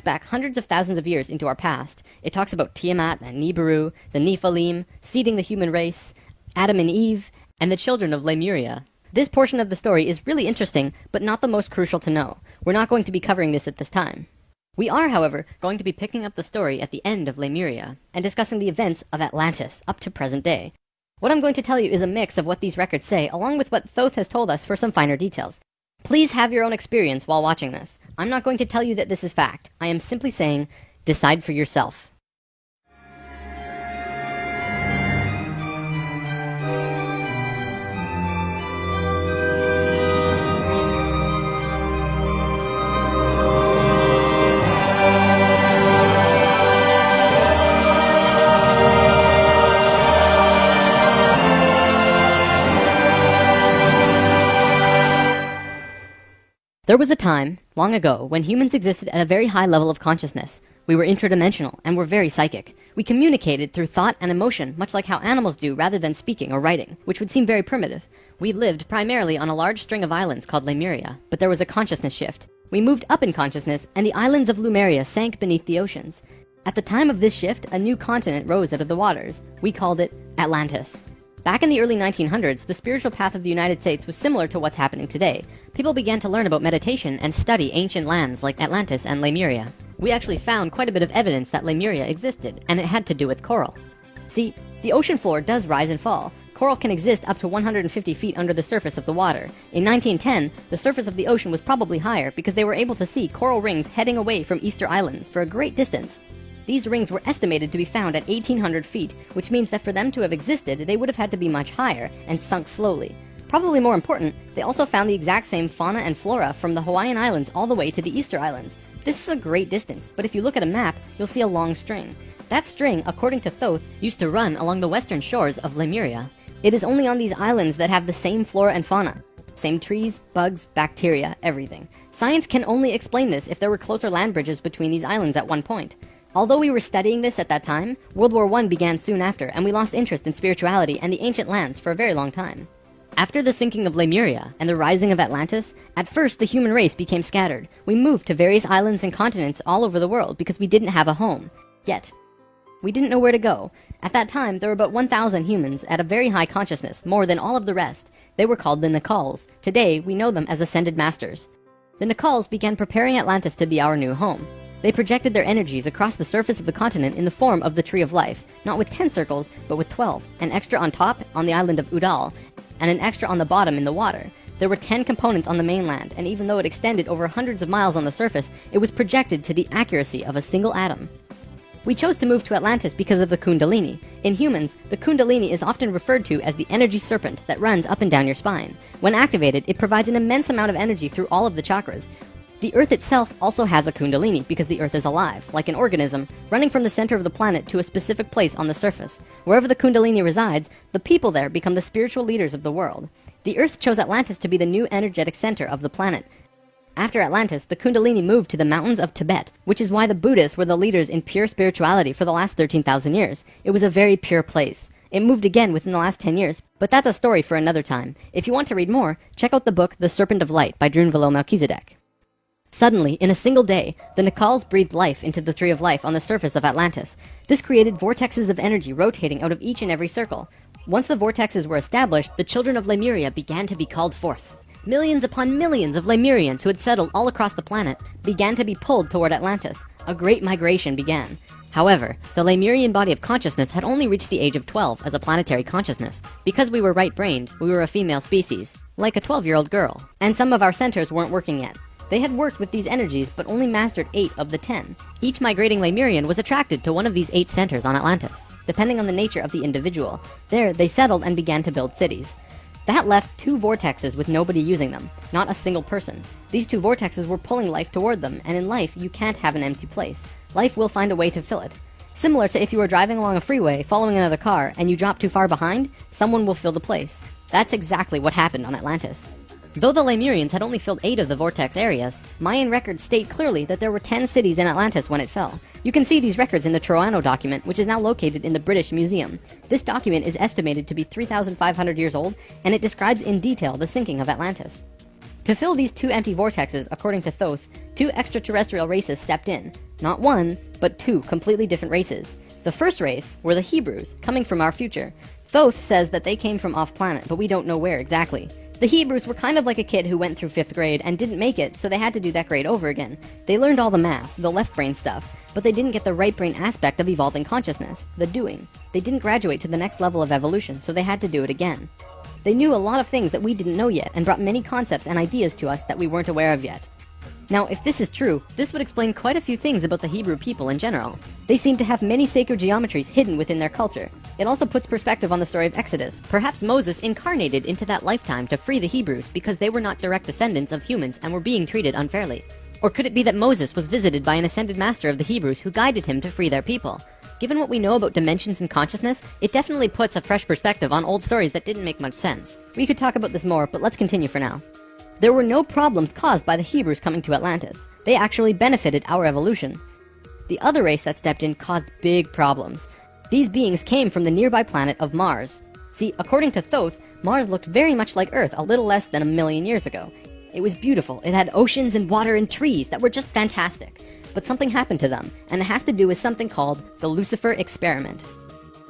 back hundreds of thousands of years into our past. It talks about Tiamat and Nibiru, the Nephilim, seeding the human race, Adam and Eve, and the children of Lemuria. This portion of the story is really interesting, but not the most crucial to know. We're not going to be covering this at this time. We are, however, going to be picking up the story at the end of Lemuria, and discussing the events of Atlantis up to present day. What I'm going to tell you is a mix of what these records say, along with what Thoth has told us for some finer details. Please have your own experience while watching this. I'm not going to tell you that this is fact. I am simply saying, decide for yourself. There was a time, long ago, when humans existed at a very high level of consciousness. We were interdimensional, and were very psychic. We communicated through thought and emotion, much like how animals do rather than speaking or writing, which would seem very primitive. We lived primarily on a large string of islands called Lemuria, but there was a consciousness shift. We moved up in consciousness, and the islands of Lemuria sank beneath the oceans. At the time of this shift, a new continent rose out of the waters. We called it Atlantis. Back in the early 1900s, the spiritual path of the United States was similar to what's happening today. People began to learn about meditation and study ancient lands like Atlantis and Lemuria. We actually found quite a bit of evidence that Lemuria existed, and it had to do with coral. See, the ocean floor does rise and fall. Coral can exist up to 150 feet under the surface of the water. In 1910, the surface of the ocean was probably higher because they were able to see coral rings heading away from Easter Islands for a great distance. These rings were estimated to be found at 1,800 feet, which means that for them to have existed, they would have had to be much higher and sunk slowly. Probably more important, they also found the exact same fauna and flora from the Hawaiian Islands all the way to the Easter Islands. This is a great distance, but if you look at a map, you'll see a long string. That string, according to Thoth, used to run along the western shores of Lemuria. It is only on these islands that have the same flora and fauna. Same trees, bugs, bacteria, everything. Science can only explain this if there were closer land bridges between these islands at one point. Although we were studying this at that time, World War I began soon after, and we lost interest in spirituality and the ancient lands for a very long time. After the sinking of Lemuria and the rising of Atlantis, at first the human race became scattered. We moved to various islands and continents all over the world because we didn't have a home. Yet. We didn't know where to go. At that time, there were about 1,000 humans at a very high consciousness, more than all of the rest. They were called the Nacals. Today, we know them as Ascended Masters. The Nacals began preparing Atlantis to be our new home. They projected their energies across the surface of the continent in the form of the Tree of Life, not with 10 circles, but with 12, an extra on top on the island of Udal, and an extra on the bottom in the water. There were 10 components on the mainland, and even though it extended over hundreds of miles on the surface, it was projected to the accuracy of a single atom. We chose to move to Atlantis because of the Kundalini. In humans, the Kundalini is often referred to as the energy serpent that runs up and down your spine. When activated, it provides an immense amount of energy through all of the chakras. The Earth itself also has a Kundalini because the Earth is alive, like an organism, running from the center of the planet to a specific place on the surface. Wherever the Kundalini resides, the people there become the spiritual leaders of the world. The Earth chose Atlantis to be the new energetic center of the planet. After Atlantis, the Kundalini moved to the mountains of Tibet, which is why the Buddhists were the leaders in pure spirituality for the last 13,000 years. It was a very pure place. It moved again within the last 10 years, but that's a story for another time. If you want to read more, check out the book The Serpent of Light by Drunvalo Melchizedek. Suddenly, in a single day, the Nacals breathed life into the Tree of Life on the surface of Atlantis. This created vortexes of energy rotating out of each and every circle. Once the vortexes were established, the children of Lemuria began to be called forth. Millions upon millions of Lemurians who had settled all across the planet began to be pulled toward Atlantis. A great migration began. However, the Lemurian body of consciousness had only reached the age of 12 as a planetary consciousness. Because we were right-brained, we were a female species, like a 12-year-old girl. And some of our centers weren't working yet. They had worked with these energies, but only mastered 8 of the 10. Each migrating Lemurian was attracted to one of these 8 centers on Atlantis, depending on the nature of the individual. There, they settled and began to build cities. That left 2 vortexes with nobody using them, not a single person. These 2 vortexes were pulling life toward them, and in life, you can't have an empty place. Life will find a way to fill it. Similar to if you were driving along a freeway, following another car, and you drop too far behind, someone will fill the place. That's exactly what happened on Atlantis. Though the Lemurians had only filled 8 of the vortex areas, Mayan records state clearly that there were 10 cities in Atlantis when it fell. You can see these records in the Troano document, which is now located in the British Museum. This document is estimated to be 3,500 years old, and it describes in detail the sinking of Atlantis. To fill these 2 empty vortexes, according to Thoth, 2 extraterrestrial races stepped in. Not one, but two completely different races. The first race were the Hebrews, coming from our future. Thoth says that they came from off-planet, but we don't know where exactly. The Hebrews were kind of like a kid who went through 5th grade and didn't make it, so they had to do that grade over again. They learned all the math, the left brain stuff, but they didn't get the right brain aspect of evolving consciousness, the doing. They didn't graduate to the next level of evolution, so they had to do it again. They knew a lot of things that we didn't know yet and brought many concepts and ideas to us that we weren't aware of yet. Now, if this is true, this would explain quite a few things about the Hebrew people in general. They seem to have many sacred geometries hidden within their culture. It also puts perspective on the story of Exodus. Perhaps Moses incarnated into that lifetime to free the Hebrews because they were not direct descendants of humans and were being treated unfairly. Or could it be that Moses was visited by an ascended master of the Hebrews who guided him to free their people? Given what we know about dimensions and consciousness, it definitely puts a fresh perspective on old stories that didn't make much sense. We could talk about this more, but let's continue for now. There were no problems caused by the Hebrews coming to Atlantis. They actually benefited our evolution. The other race that stepped in caused big problems. These beings came from the nearby planet of Mars. See, according to Thoth, Mars looked very much like Earth a little less than 1,000,000 years ago. It was beautiful. It had oceans and water and trees that were just fantastic. But something happened to them, and it has to do with something called the Lucifer experiment.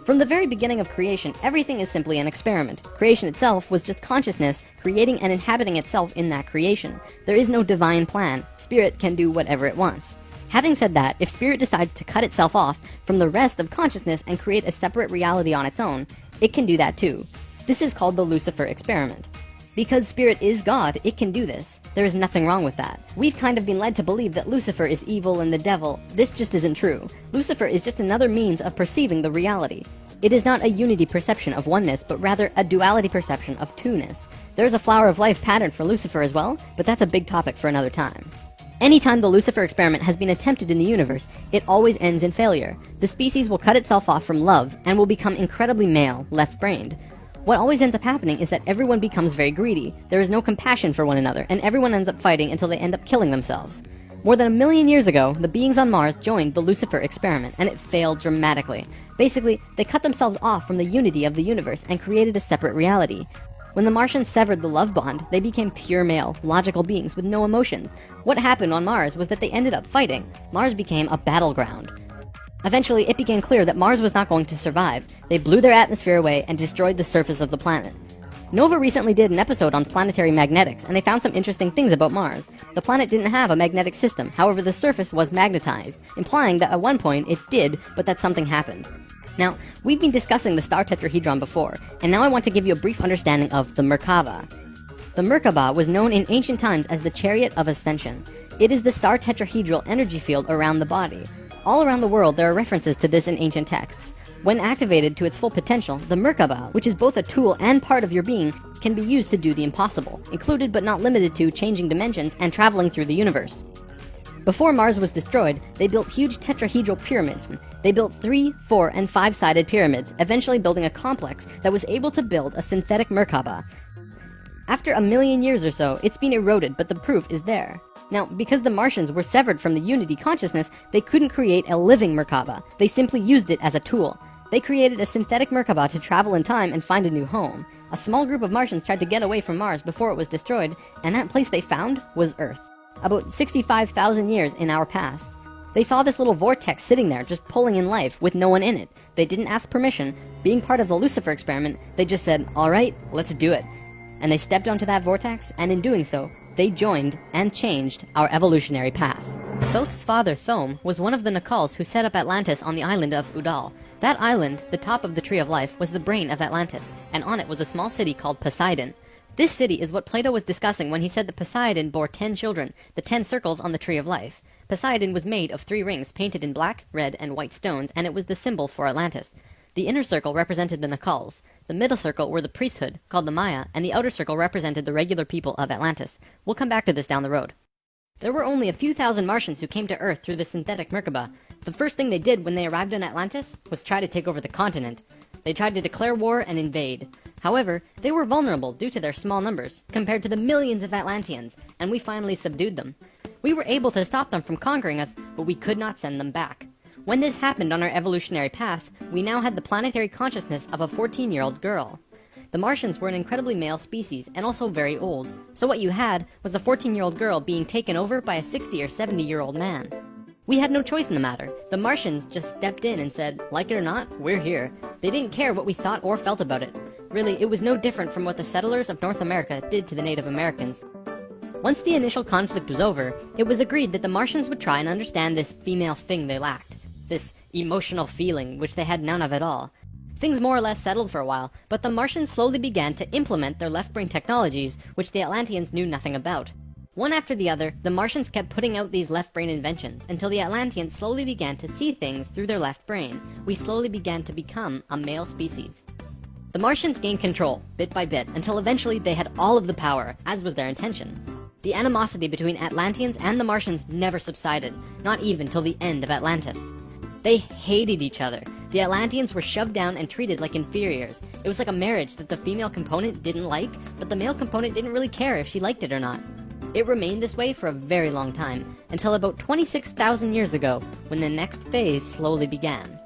From the very beginning of creation, everything is simply an experiment. Creation itself was just consciousness creating and inhabiting itself in that creation. There is no divine plan. Spirit can do whatever it wants. Having said that, if Spirit decides to cut itself off from the rest of consciousness and create a separate reality on its own, it can do that too. This is called the Lucifer experiment. Because Spirit is God, it can do this. There is nothing wrong with that. We've kind of been led to believe that Lucifer is evil and the devil. This just isn't true. Lucifer is just another means of perceiving the reality. It is not a unity perception of oneness, but rather a duality perception of two-ness. There's a flower of life pattern for Lucifer as well, but that's a big topic for another time. Anytime the Lucifer experiment has been attempted in the universe, it always ends in failure. The species will cut itself off from love and will become incredibly male, left-brained. What always ends up happening is that everyone becomes very greedy. There is no compassion for one another, and everyone ends up fighting until they end up killing themselves. More than 1,000,000 years ago, the beings on Mars joined the Lucifer experiment, and it failed dramatically. Basically, they cut themselves off from the unity of the universe and created a separate reality. When the Martians severed the love bond, they became pure male, logical beings with no emotions. What happened on Mars was that they ended up fighting. Mars became a battleground. Eventually, it became clear that Mars was not going to survive. They blew their atmosphere away and destroyed the surface of the planet. Nova recently did an episode on planetary magnetics, and they found some interesting things about Mars. The planet didn't have a magnetic system, however the surface was magnetized, implying that at one point it did, but that something happened. Now, we've been discussing the star tetrahedron before, and now I want to give you a brief understanding of the Merkaba. The Merkaba was known in ancient times as the Chariot of Ascension. It is the star tetrahedral energy field around the body. All around the world there are references to this in ancient texts. When activated to its full potential, the Merkaba, which is both a tool and part of your being, can be used to do the impossible, included but not limited to changing dimensions and traveling through the universe. Before Mars was destroyed, they built huge tetrahedral pyramids. They built 3, 4, and 5-sided pyramids, eventually building a complex that was able to build a synthetic Merkaba. After 1,000,000 years or so, it's been eroded, but the proof is there. Now, because the Martians were severed from the Unity consciousness, they couldn't create a living Merkaba. They simply used it as a tool. They created a synthetic Merkaba to travel in time and find a new home. A small group of Martians tried to get away from Mars before it was destroyed, and that place they found was Earth. About 65,000 years in our past. They saw this little vortex sitting there, just pulling in life, with no one in it. They didn't ask permission. Being part of the Lucifer experiment, they just said, alright, let's do it. And they stepped onto that vortex, and in doing so, they joined and changed our evolutionary path. Thoth's father, Thome, was one of the Nakals who set up Atlantis on the island of Udal. That island, the top of the Tree of Life, was the brain of Atlantis, and on it was a small city called Poseidon. This city is what Plato was discussing when he said that Poseidon bore 10 children, the 10 circles on the Tree of Life. Poseidon was made of 3 rings painted in black, red, and white stones, and it was the symbol for Atlantis. The inner circle represented the Nakals, the middle circle were the priesthood, called the Maya, and the outer circle represented the regular people of Atlantis. We'll come back to this down the road. There were only a few thousand Martians who came to Earth through the synthetic Merkaba. The first thing they did when they arrived in Atlantis was try to take over the continent. They tried to declare war and invade. However, they were vulnerable due to their small numbers, compared to the millions of Atlanteans, and we finally subdued them. We were able to stop them from conquering us, but we could not send them back. When this happened on our evolutionary path, we now had the planetary consciousness of a 14-year-old girl. The Martians were an incredibly male species, and also very old, so what you had was a 14-year-old girl being taken over by a 60 or 70-year-old man. We had no choice in the matter. The Martians just stepped in and said, like it or not, we're here. They didn't care what we thought or felt about it. Really, it was no different from what the settlers of North America did to the Native Americans. Once the initial conflict was over, it was agreed that the Martians would try and understand this female thing they lacked. This emotional feeling, which they had none of at all. Things more or less settled for a while, but the Martians slowly began to implement their left-brain technologies, which the Atlanteans knew nothing about. One after the other, the Martians kept putting out these left-brain inventions, until the Atlanteans slowly began to see things through their left brain. We slowly began to become a male species. The Martians gained control, bit by bit, until eventually they had all of the power, as was their intention. The animosity between Atlanteans and the Martians never subsided, not even till the end of Atlantis. They hated each other. The Atlanteans were shoved down and treated like inferiors. It was like a marriage that the female component didn't like, but the male component didn't really care if she liked it or not. It remained this way for a very long time, until about 26,000 years ago, when the next phase slowly began.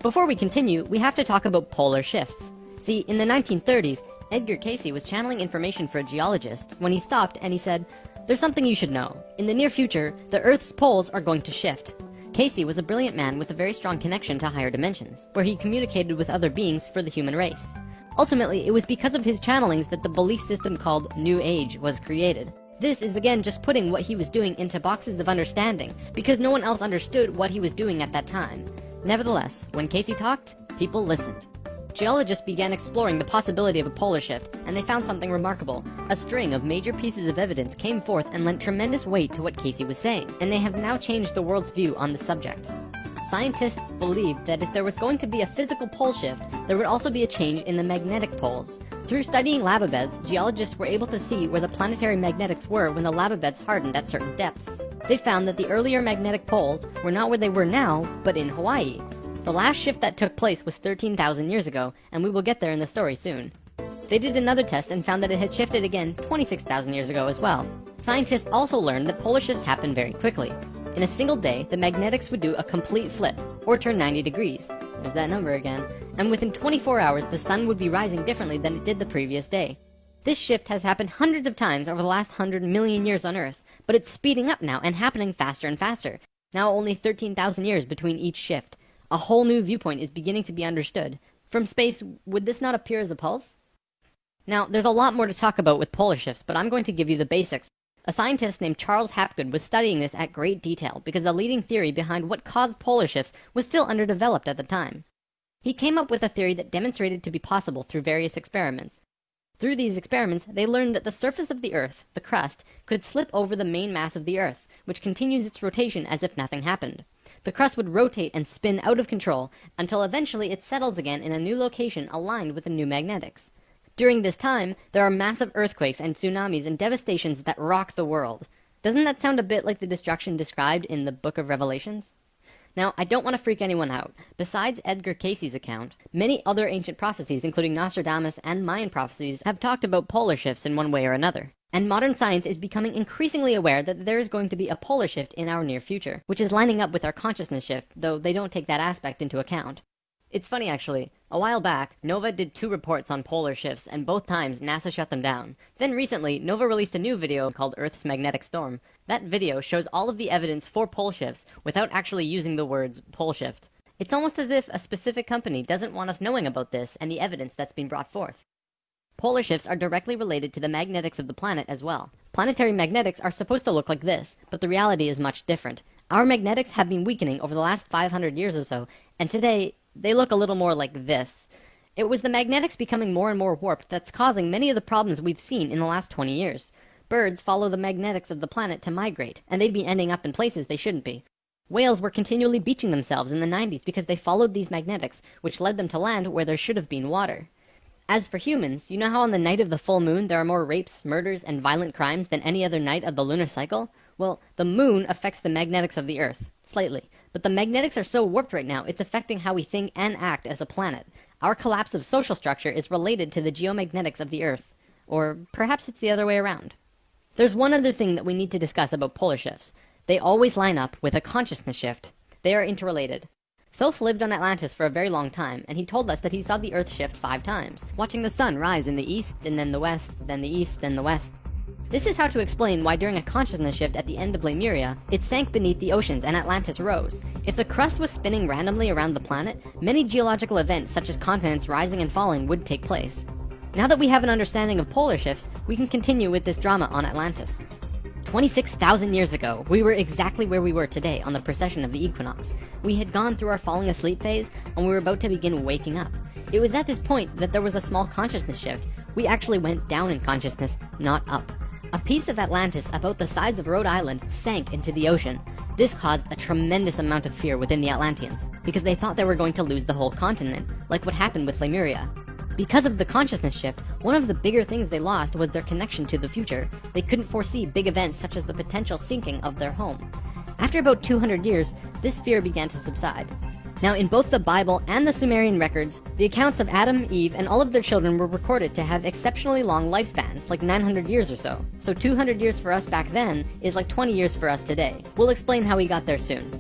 Before we continue, we have to talk about polar shifts. See, in the 1930s, Edgar Cayce was channeling information for a geologist when he stopped and he said, "There's something you should know. In the near future, the Earth's poles are going to shift." Cayce was a brilliant man with a very strong connection to higher dimensions, where he communicated with other beings for the human race. Ultimately, it was because of his channelings that the belief system called New Age was created. This is again just putting what he was doing into boxes of understanding, because no one else understood what he was doing at that time. Nevertheless, when Cayce talked, people listened. Geologists began exploring the possibility of a polar shift, and they found something remarkable. A string of major pieces of evidence came forth and lent tremendous weight to what Cayce was saying, and they have now changed the world's view on the subject. Scientists believed that if there was going to be a physical pole shift, there would also be a change in the magnetic poles. Through studying lava beds, geologists were able to see where the planetary magnetics were when the lava beds hardened at certain depths. They found that the earlier magnetic poles were not where they were now, but in Hawaii. The last shift that took place was 13,000 years ago, and we will get there in the story soon. They did another test and found that it had shifted again 26,000 years ago as well. Scientists also learned that polar shifts happen very quickly. In a single day, the magnetics would do a complete flip, or turn 90 degrees. There's that number again. And within 24 hours, the sun would be rising differently than it did the previous day. This shift has happened hundreds of times over the last 100 million years on Earth, but it's speeding up now and happening faster and faster. Now only 13,000 years between each shift. A whole new viewpoint is beginning to be understood. From space, would this not appear as a pulse? Now, there's a lot more to talk about with polar shifts, but I'm going to give you the basics. A scientist named Charles Hapgood was studying this at great detail because the leading theory behind what caused polar shifts was still underdeveloped at the time. He came up with a theory that demonstrated to be possible through various experiments. Through these experiments, they learned that the surface of the Earth, the crust, could slip over the main mass of the Earth, which continues its rotation as if nothing happened. The crust would rotate and spin out of control until eventually it settles again in a new location aligned with the new magnetics. During this time, there are massive earthquakes and tsunamis and devastations that rock the world. Doesn't that sound a bit like the destruction described in the Book of Revelations? Now, I don't want to freak anyone out. Besides Edgar Cayce's account, many other ancient prophecies, including Nostradamus and Mayan prophecies, have talked about polar shifts in one way or another. And modern science is becoming increasingly aware that there is going to be a polar shift in our near future, which is lining up with our consciousness shift, though they don't take that aspect into account. It's funny actually, a while back, NOVA did 2 reports on polar shifts, and both times NASA shut them down. Then recently, NOVA released a new video called Earth's Magnetic Storm. That video shows all of the evidence for pole shifts without actually using the words pole shift. It's almost as if a specific company doesn't want us knowing about this and the evidence that's been brought forth. Polar shifts are directly related to the magnetics of the planet as well. Planetary magnetics are supposed to look like this, but the reality is much different. Our magnetics have been weakening over the last 500 years or so, and today, they look a little more like this. It was the magnetics becoming more and more warped that's causing many of the problems we've seen in the last 20 years. Birds follow the magnetics of the planet to migrate, and they'd be ending up in places they shouldn't be. Whales were continually beaching themselves in the 90s because they followed these magnetics, which led them to land where there should have been water. As for humans, you know how on the night of the full moon there are more rapes, murders, and violent crimes than any other night of the lunar cycle? Well, the moon affects the magnetics of the Earth, slightly. But the magnetics are so warped right now, it's affecting how we think and act as a planet. Our collapse of social structure is related to the geomagnetics of the Earth. Or perhaps it's the other way around. There's one other thing that we need to discuss about polar shifts. They always line up with a consciousness shift. They are interrelated. Thoth lived on Atlantis for a very long time, and he told us that he saw the Earth shift 5 times, watching the sun rise in the east, and then the west, then the east, then the west. This is how to explain why during a consciousness shift at the end of Lemuria, it sank beneath the oceans and Atlantis rose. If the crust was spinning randomly around the planet, many geological events such as continents rising and falling would take place. Now that we have an understanding of polar shifts, we can continue with this drama on Atlantis. 26,000 years ago, we were exactly where we were today on the precession of the equinox. We had gone through our falling asleep phase, and we were about to begin waking up. It was at this point that there was a small consciousness shift. We actually went down in consciousness, not up. A piece of Atlantis about the size of Rhode Island sank into the ocean. This caused a tremendous amount of fear within the Atlanteans, because they thought they were going to lose the whole continent, like what happened with Lemuria. Because of the consciousness shift, one of the bigger things they lost was their connection to the future. They couldn't foresee big events such as the potential sinking of their home. After about 200 years, this fear began to subside. Now, in both the Bible and the Sumerian records, the accounts of Adam, Eve, and all of their children were recorded to have exceptionally long lifespans, like 900 years or so. So 200 years for us back then is like 20 years for us today. We'll explain how we got there soon.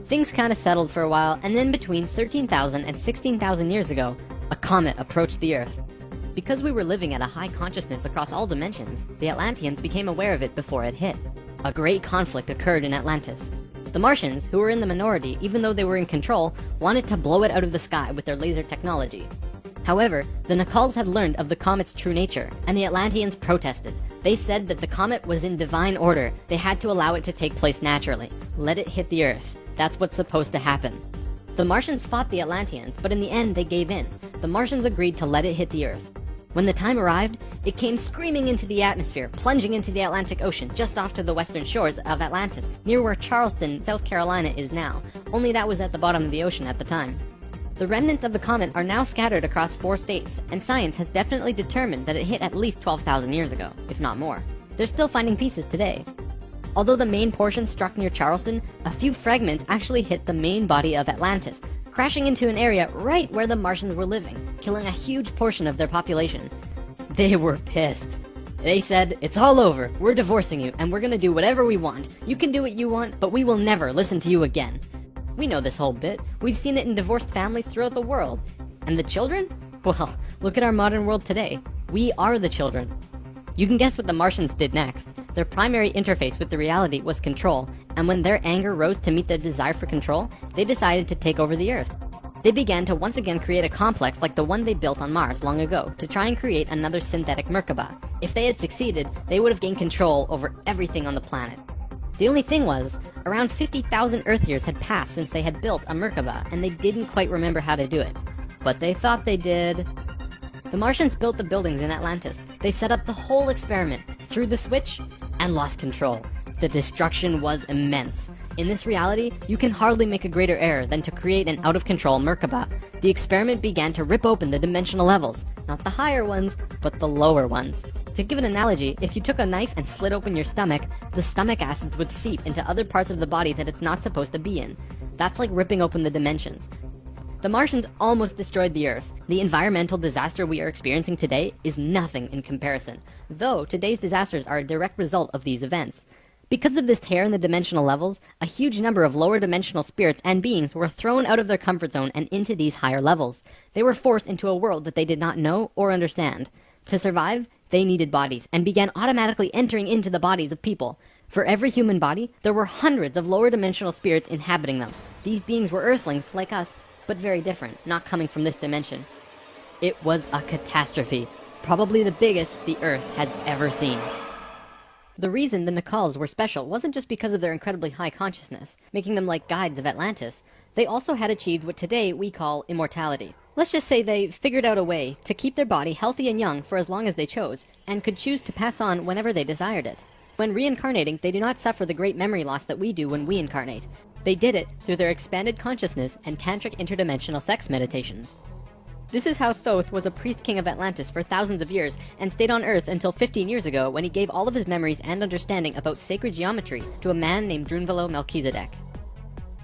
Things kinda settled for a while, and then between 13,000 and 16,000 years ago, a comet approached the Earth. Because we were living at a high consciousness across all dimensions, the Atlanteans became aware of it before it hit. A great conflict occurred in Atlantis. The Martians, who were in the minority even though they were in control, wanted to blow it out of the sky with their laser technology. However, the Nacals had learned of the comet's true nature, and the Atlanteans protested. They said that the comet was in divine order. They had to allow it to take place naturally. Let it hit the Earth. That's what's supposed to happen. The Martians fought the Atlanteans, but in the end they gave in. The Martians agreed to let it hit the Earth. When the time arrived, it came screaming into the atmosphere, plunging into the Atlantic Ocean just off to the western shores of Atlantis, near where Charleston, South Carolina is now, only that was at the bottom of the ocean at the time. The remnants of the comet are now scattered across 4 states, and science has definitely determined that it hit at least 12,000 years ago, if not more. They're still finding pieces today. Although the main portion struck near Charleston, a few fragments actually hit the main body of Atlantis, crashing into an area right where the Martians were living, killing a huge portion of their population. They were pissed. They said, "It's all over, we're divorcing you, and we're gonna do whatever we want. You can do what you want, but we will never listen to you again." We know this whole bit. We've seen it in divorced families throughout the world. And the children? Well, look at our modern world today. We are the children. You can guess what the Martians did next. Their primary interface with the reality was control, and when their anger rose to meet their desire for control, they decided to take over the Earth. They began to once again create a complex like the one they built on Mars long ago to try and create another synthetic Merkaba. If they had succeeded, they would have gained control over everything on the planet. The only thing was, around 50,000 Earth years had passed since they had built a Merkaba, and they didn't quite remember how to do it. But they thought they did. The Martians built the buildings in Atlantis. They set up the whole experiment, threw the switch, and lost control. The destruction was immense. In this reality, you can hardly make a greater error than to create an out-of-control Merkaba. The experiment began to rip open the dimensional levels, not the higher ones, but the lower ones. To give an analogy, if you took a knife and slit open your stomach, the stomach acids would seep into other parts of the body that it's not supposed to be in. That's like ripping open the dimensions. The Martians almost destroyed the Earth. The environmental disaster we are experiencing today is nothing in comparison, though today's disasters are a direct result of these events. Because of this tear in the dimensional levels, a huge number of lower dimensional spirits and beings were thrown out of their comfort zone and into these higher levels. They were forced into a world that they did not know or understand. To survive, they needed bodies, and began automatically entering into the bodies of people. For every human body, there were hundreds of lower dimensional spirits inhabiting them. These beings were Earthlings, like us, but very different, not coming from this dimension. It was a catastrophe, probably the biggest the Earth has ever seen. The reason the Nacals were special wasn't just because of their incredibly high consciousness, making them like guides of Atlantis. They also had achieved what today we call immortality. Let's just say they figured out a way to keep their body healthy and young for as long as they chose, and could choose to pass on whenever they desired it. When reincarnating, they do not suffer the great memory loss that we do when we incarnate. They did it through their expanded consciousness and tantric interdimensional sex meditations. This is how Thoth was a priest king of Atlantis for thousands of years and stayed on Earth until 15 years ago when he gave all of his memories and understanding about sacred geometry to a man named Drunvalo Melchizedek.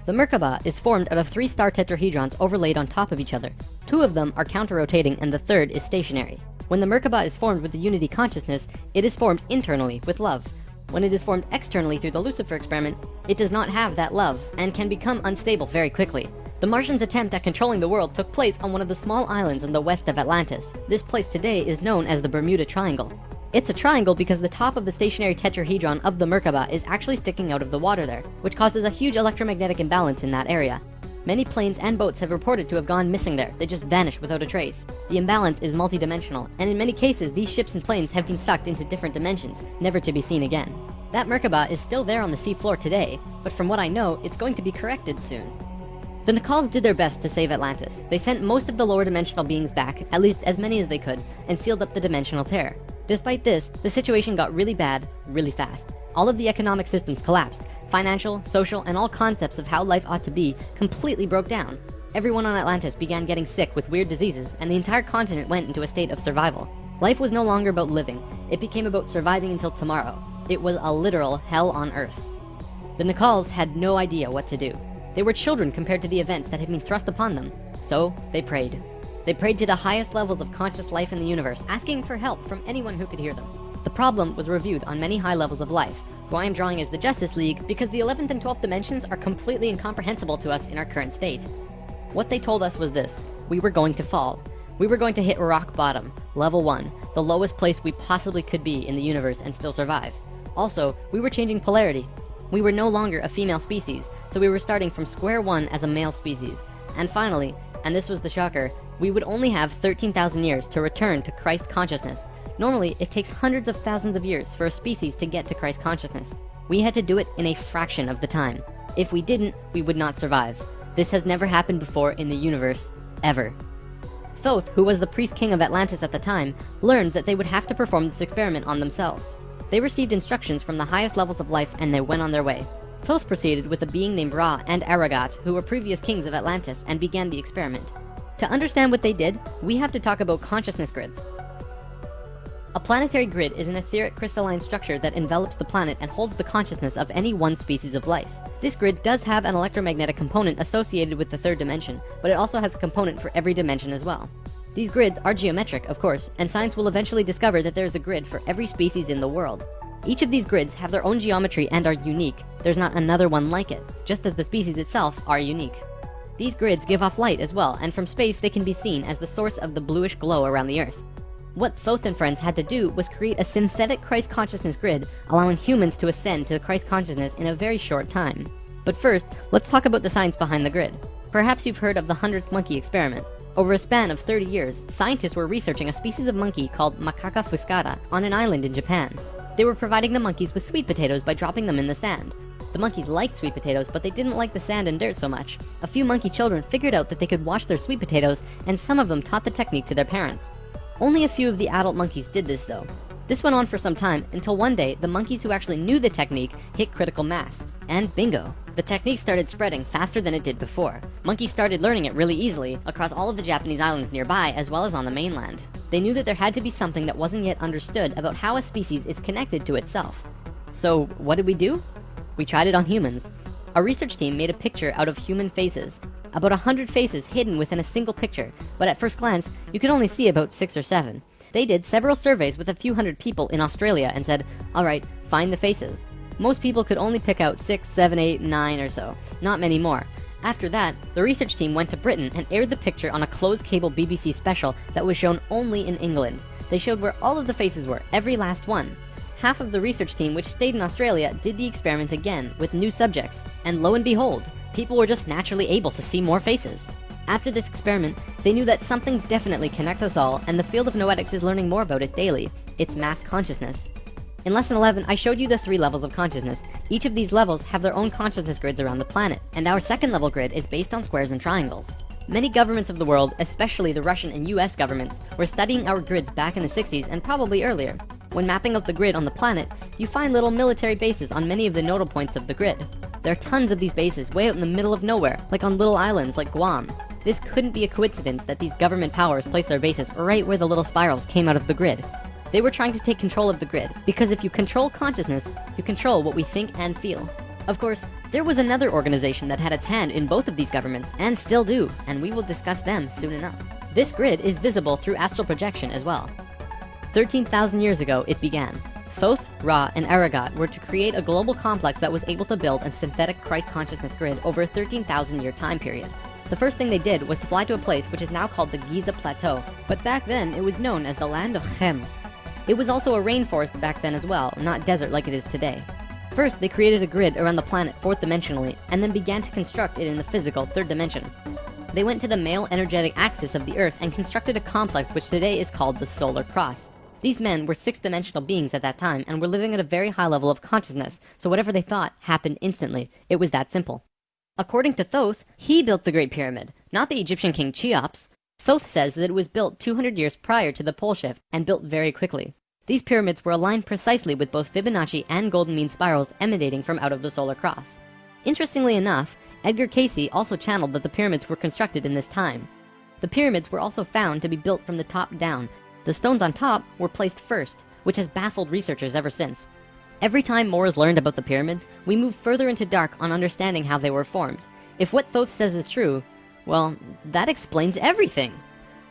The Merkaba is formed out of 3 star tetrahedrons overlaid on top of each other. 2 of them are counter-rotating and the third is stationary. When the Merkaba is formed with the unity consciousness, it is formed internally with love. When it is formed externally through the Lucifer experiment, it does not have that love and can become unstable very quickly. The Martians' attempt at controlling the world took place on one of the small islands in the west of Atlantis. This place today is known as the Bermuda Triangle. It's a triangle because the top of the stationary tetrahedron of the Merkaba is actually sticking out of the water there, which causes a huge electromagnetic imbalance in that area. Many planes and boats have reported to have gone missing there. They just vanished without a trace. The imbalance is multidimensional, and in many cases, these ships and planes have been sucked into different dimensions, never to be seen again. That Merkaba is still there on the seafloor today, but from what I know, it's going to be corrected soon. The Nacals did their best to save Atlantis. They sent most of the lower dimensional beings back, at least as many as they could, and sealed up the dimensional tear. Despite this, the situation got really bad, really fast. All of the economic systems collapsed. Financial, social, and all concepts of how life ought to be completely broke down. Everyone on Atlantis began getting sick with weird diseases, and the entire continent went into a state of survival. Life was no longer about living. It became about surviving until tomorrow. It was a literal hell on Earth. The Nacals had no idea what to do. They were children compared to the events that had been thrust upon them. So they prayed. They prayed to the highest levels of conscious life in the universe, asking for help from anyone who could hear them. The problem was reviewed on many high levels of life, who I am drawing as the Justice League because the 11th and 12th dimensions are completely incomprehensible to us in our current state. What they told us was this: we were going to fall. We were going to hit rock bottom, level 1, the lowest place we possibly could be in the universe and still survive. Also, we were changing polarity. We were no longer a female species, so we were starting from square one as a male species. And finally, and this was the shocker, we would only have 13,000 years to return to Christ consciousness. Normally, it takes hundreds of thousands of years for a species to get to Christ consciousness. We had to do it in a fraction of the time. If we didn't, we would not survive. This has never happened before in the universe, ever. Thoth, who was the priest king of Atlantis at the time, learned that they would have to perform this experiment on themselves. They received instructions from the highest levels of life and they went on their way. Thoth proceeded with a being named Ra and Aragat, who were previous kings of Atlantis, and began the experiment. To understand what they did, we have to talk about consciousness grids. A planetary grid is an etheric crystalline structure that envelops the planet and holds the consciousness of any one species of life. This grid does have an electromagnetic component associated with the third dimension, but it also has a component for every dimension as well. These grids are geometric, of course, and science will eventually discover that there is a grid for every species in the world. Each of these grids have their own geometry and are unique. There's not another one like it, just as the species itself are unique. These grids give off light as well, and from space they can be seen as the source of the bluish glow around the Earth. What Thoth and friends had to do was create a synthetic Christ consciousness grid, allowing humans to ascend to Christ consciousness in a very short time. But first, let's talk about the science behind the grid. Perhaps you've heard of the 100th monkey experiment. Over a span of 30 years, scientists were researching a species of monkey called Macaca fuscata on an island in Japan. They were providing the monkeys with sweet potatoes by dropping them in the sand. The monkeys liked sweet potatoes, but they didn't like the sand and dirt so much. A few monkey children figured out that they could wash their sweet potatoes, and some of them taught the technique to their parents. Only a few of the adult monkeys did this though. This went on for some time until one day the monkeys who actually knew the technique hit critical mass. And bingo! The technique started spreading faster than it did before. Monkeys started learning it really easily across all of the Japanese islands nearby as well as on the mainland. They knew that there had to be something that wasn't yet understood about how a species is connected to itself. So what did we do? We tried it on humans. A research team made a picture out of human faces. About 100 faces hidden within a single picture, but at first glance, you could only see about 6 or 7. They did several surveys with a few hundred people in Australia and said, alright, find the faces. Most people could only pick out 6, 7, 8, 9 or so, not many more. After that, the research team went to Britain and aired the picture on a closed cable BBC special that was shown only in England. They showed where all of the faces were, every last one. Half of the research team, which stayed in Australia, did the experiment again with new subjects. And lo and behold, people were just naturally able to see more faces. After this experiment, they knew that something definitely connects us all, and the field of noetics is learning more about it daily. It's mass consciousness. In Lesson 11, I showed you the 3 levels of consciousness. Each of these levels have their own consciousness grids around the planet, and our second level grid is based on squares and triangles. Many governments of the world, especially the Russian and US governments, were studying our grids back in the 60s and probably earlier. When mapping out the grid on the planet, you find little military bases on many of the nodal points of the grid. There are tons of these bases way out in the middle of nowhere, like on little islands like Guam. This couldn't be a coincidence that these government powers placed their bases right where the little spirals came out of the grid. They were trying to take control of the grid, because if you control consciousness, you control what we think and feel. Of course, there was another organization that had its hand in both of these governments, and still do, and we will discuss them soon enough. This grid is visible through astral projection as well. 13,000 years ago, it began. Thoth, Ra, and Aragat were to create a global complex that was able to build a synthetic Christ consciousness grid over a 13,000 year time period. The first thing they did was to fly to a place which is now called the Giza Plateau, but back then it was known as the land of Chem. It was also a rainforest back then as well, not desert like it is today. First, they created a grid around the planet fourth dimensionally, and then began to construct it in the physical third dimension. They went to the male energetic axis of the Earth and constructed a complex which today is called the Solar Cross. These men were sixth-dimensional beings at that time and were living at a very high level of consciousness, so whatever they thought happened instantly. It was that simple. According to Thoth, he built the Great Pyramid, not the Egyptian king Cheops. Thoth says that it was built 200 years prior to the pole shift and built very quickly. These pyramids were aligned precisely with both Fibonacci and golden mean spirals emanating from out of the Solar Cross. Interestingly enough, Edgar Cayce also channeled that the pyramids were constructed in this time. The pyramids were also found to be built from the top down. The stones on top were placed first, which has baffled researchers ever since. Every time more is learned about the pyramids, we move further into dark on understanding how they were formed. If what Thoth says is true, well, that explains everything.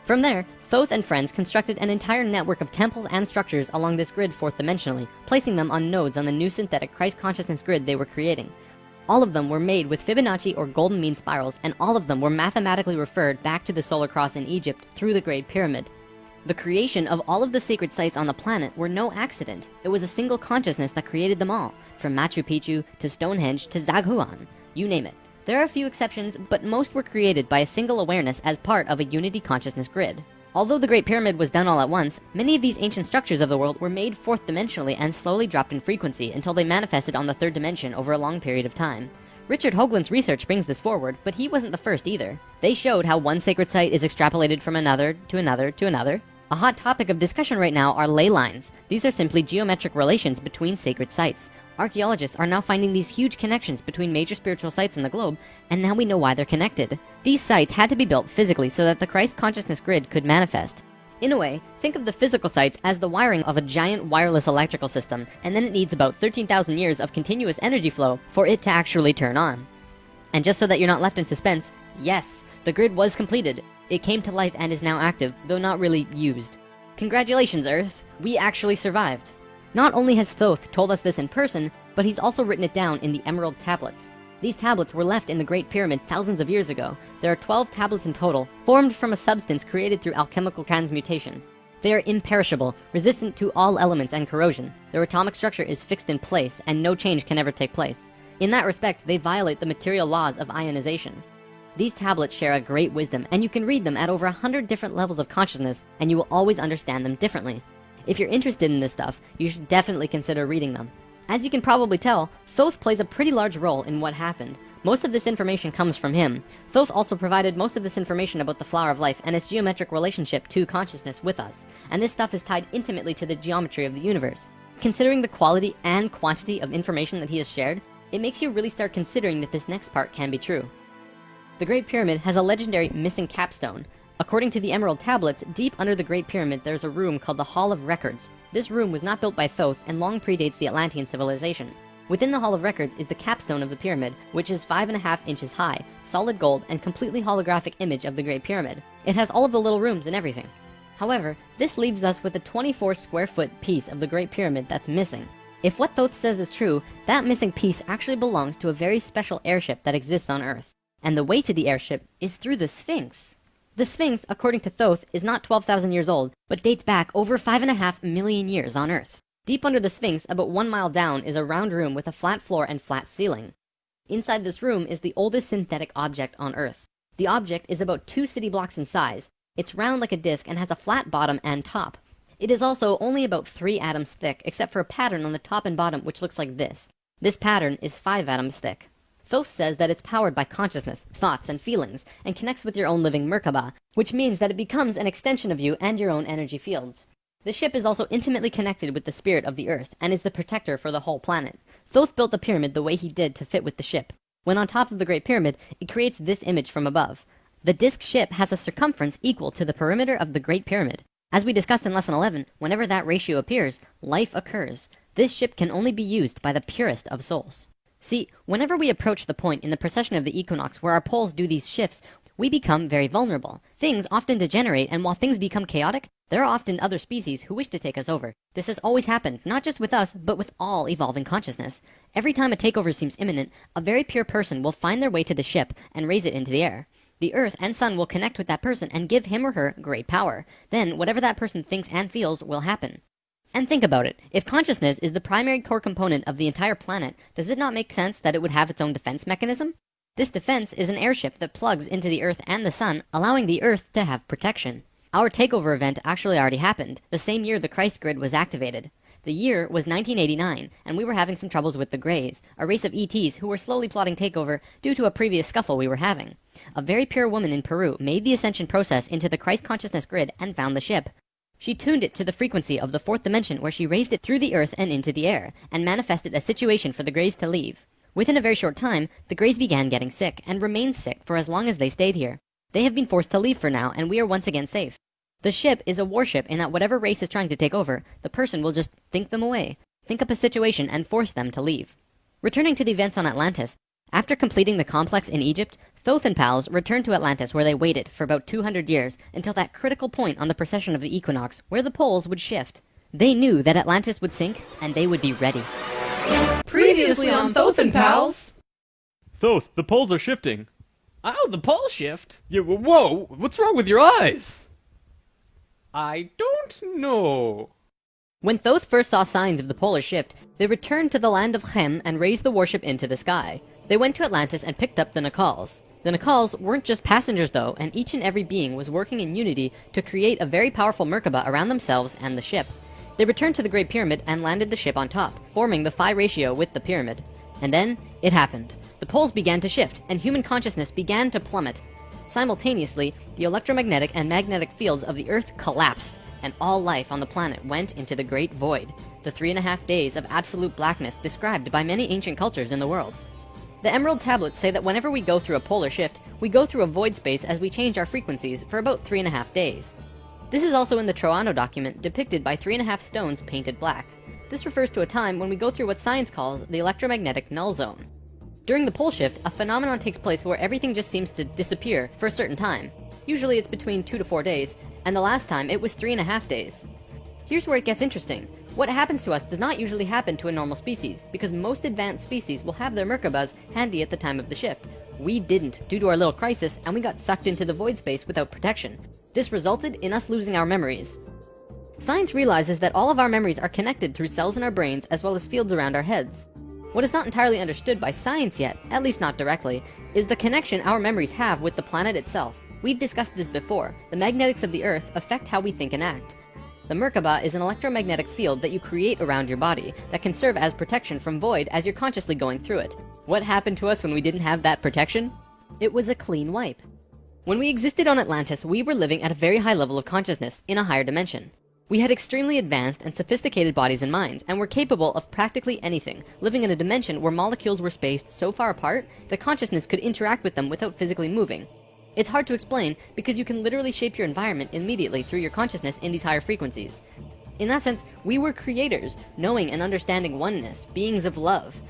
From there, Thoth and friends constructed an entire network of temples and structures along this grid fourth dimensionally, placing them on nodes on the new synthetic Christ consciousness grid they were creating. All of them were made with Fibonacci or golden mean spirals, and all of them were mathematically referred back to the Solar Cross in Egypt through the Great Pyramid. The creation of all of the sacred sites on the planet were no accident. It was a single consciousness that created them all, from Machu Picchu to Stonehenge to Zaghuan, you name it. There are a few exceptions, but most were created by a single awareness as part of a unity consciousness grid. Although the Great Pyramid was done all at once, many of these ancient structures of the world were made fourth dimensionally and slowly dropped in frequency until they manifested on the third dimension over a long period of time. Richard Hoagland's research brings this forward, but he wasn't the first either. They showed how one sacred site is extrapolated from another to another to another. A hot topic of discussion right now are ley lines. These are simply geometric relations between sacred sites. Archaeologists are now finding these huge connections between major spiritual sites in the globe, and now we know why they're connected. These sites had to be built physically so that the Christ consciousness grid could manifest. In a way, think of the physical sites as the wiring of a giant wireless electrical system, and then it needs about 13,000 years of continuous energy flow for it to actually turn on. And just so that you're not left in suspense, yes, the grid was completed. It came to life and is now active, though not really used. Congratulations, Earth! We actually survived. Not only has Thoth told us this in person, but he's also written it down in the Emerald Tablets. These tablets were left in the Great Pyramid thousands of years ago. There are 12 tablets in total, formed from a substance created through alchemical transmutation. They are imperishable, resistant to all elements and corrosion. Their atomic structure is fixed in place, and no change can ever take place. In that respect, they violate the material laws of ionization. These tablets share a great wisdom, and you can read them at over 100 different levels of consciousness, and you will always understand them differently. If you're interested in this stuff, you should definitely consider reading them. As you can probably tell, Thoth plays a pretty large role in what happened. Most of this information comes from him. Thoth also provided most of this information about the flower of life and its geometric relationship to consciousness with us, and this stuff is tied intimately to the geometry of the universe. Considering the quality and quantity of information that he has shared, it makes you really start considering that this next part can be true. The Great Pyramid has a legendary missing capstone. According to the Emerald Tablets, deep under the Great Pyramid there's a room called the Hall of Records. This room was not built by Thoth and long predates the Atlantean civilization. Within the Hall of Records is the capstone of the pyramid, which is 5.5 inches high, solid gold, and completely holographic image of the Great Pyramid. It has all of the little rooms and everything. However, this leaves us with a 24 square foot piece of the Great Pyramid that's missing. If what Thoth says is true, that missing piece actually belongs to a very special airship that exists on Earth. And the way to the airship is through the Sphinx. The Sphinx, according to Thoth, is not 12,000 years old, but dates back over 5.5 million years on Earth. Deep under the Sphinx, about 1 mile down, is a round room with a flat floor and flat ceiling. Inside this room is the oldest synthetic object on Earth. The object is about 2 city blocks in size. It's round like a disc and has a flat bottom and top. It is also only about 3 atoms thick, except for a pattern on the top and bottom which looks like this. This pattern is 5 atoms thick. Thoth says that it's powered by consciousness, thoughts, and feelings, and connects with your own living Merkaba, which means that it becomes an extension of you and your own energy fields. The ship is also intimately connected with the spirit of the Earth, and is the protector for the whole planet. Thoth built the pyramid the way he did to fit with the ship. When on top of the Great Pyramid, it creates this image from above. The disc ship has a circumference equal to the perimeter of the Great Pyramid. As we discussed in Lesson 11, whenever that ratio appears, life occurs. This ship can only be used by the purest of souls. See, whenever we approach the point in the precession of the equinox where our poles do these shifts, we become very vulnerable. Things often degenerate, and while things become chaotic, there are often other species who wish to take us over. This has always happened, not just with us, but with all evolving consciousness. Every time a takeover seems imminent, a very pure person will find their way to the ship and raise it into the air. The Earth and Sun will connect with that person and give him or her great power. Then, whatever that person thinks and feels will happen. And think about it. If consciousness is the primary core component of the entire planet, does it not make sense that it would have its own defense mechanism? This defense is an airship that plugs into the Earth and the Sun, allowing the Earth to have protection. Our takeover event actually already happened, the same year the Christ grid was activated. The year was 1989, and we were having some troubles with the Greys, a race of ETs who were slowly plotting takeover due to a previous scuffle we were having. A very pure woman in Peru made the ascension process into the Christ consciousness grid and found the ship. She tuned it to the frequency of the fourth dimension, where she raised it through the Earth and into the air, and manifested a situation for the Greys to leave. Within a very short time, the Greys began getting sick, and remained sick for as long as they stayed here. They have been forced to leave for now, and we are once again safe. The ship is a warship in that whatever race is trying to take over, the person will just think them away, think up a situation, and force them to leave. Returning to the events on Atlantis, after completing the complex in Egypt, Thoth and pals returned to Atlantis, where they waited for about 200 years until that critical point on the precession of the equinox where the poles would shift. They knew that Atlantis would sink, and they would be ready. Previously on Thoth and Pals! Thoth, the poles are shifting. Oh, the pole shift? Yeah, whoa, what's wrong with your eyes? I don't know. When Thoth first saw signs of the polar shift, they returned to the land of Chem and raised the warship into the sky. They went to Atlantis and picked up the Nacals. The Nacals weren't just passengers though, and each and every being was working in unity to create a very powerful Merkaba around themselves and the ship. They returned to the Great Pyramid and landed the ship on top, forming the phi ratio with the pyramid. And then, it happened. The poles began to shift, and human consciousness began to plummet. Simultaneously, the electromagnetic and magnetic fields of the Earth collapsed, and all life on the planet went into the Great Void, the 3.5 days of absolute blackness described by many ancient cultures in the world. The Emerald Tablets say that whenever we go through a polar shift, we go through a void space as we change our frequencies for about 3.5 days. This is also in the Troano document, depicted by 3.5 stones painted black. This refers to a time when we go through what science calls the electromagnetic null zone. During the pole shift, a phenomenon takes place where everything just seems to disappear for a certain time. Usually it's between 2 to 4 days, and the last time it was 3.5 days. Here's where it gets interesting. What happens to us does not usually happen to a normal species, because most advanced species will have their Merkabas handy at the time of the shift. We didn't, due to our little crisis, and we got sucked into the void space without protection. This resulted in us losing our memories. Science realizes that all of our memories are connected through cells in our brains as well as fields around our heads. What is not entirely understood by science yet, at least not directly, is the connection our memories have with the planet itself. We've discussed this before. The magnetics of the Earth affect how we think and act. The Merkaba is an electromagnetic field that you create around your body that can serve as protection from void as you're consciously going through it. What happened to us when we didn't have that protection? It was a clean wipe. When we existed on Atlantis, we were living at a very high level of consciousness in a higher dimension. We had extremely advanced and sophisticated bodies and minds, and were capable of practically anything, living in a dimension where molecules were spaced so far apart that consciousness could interact with them without physically moving. It's hard to explain because you can literally shape your environment immediately through your consciousness in these higher frequencies. In that sense, we were creators, knowing and understanding oneness, beings of love.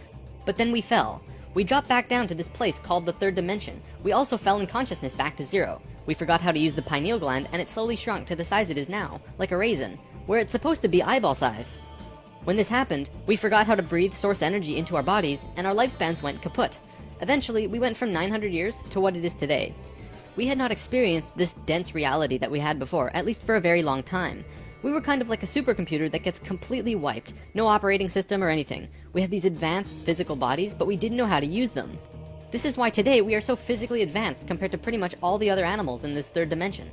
But then we fell. We dropped back down to this place called the third dimension. We also fell in consciousness back to zero. We forgot how to use the pineal gland, and it slowly shrunk to the size it is now, like a raisin, where it's supposed to be eyeball size. When this happened, we forgot how to breathe source energy into our bodies, and our lifespans went kaput. Eventually, we went from 900 years to what it is today. We had not experienced this dense reality that we had before, at least for a very long time. We were kind of like a supercomputer that gets completely wiped. No operating system or anything. We had these advanced physical bodies, but we didn't know how to use them. This is why today we are so physically advanced compared to pretty much all the other animals in this third dimension.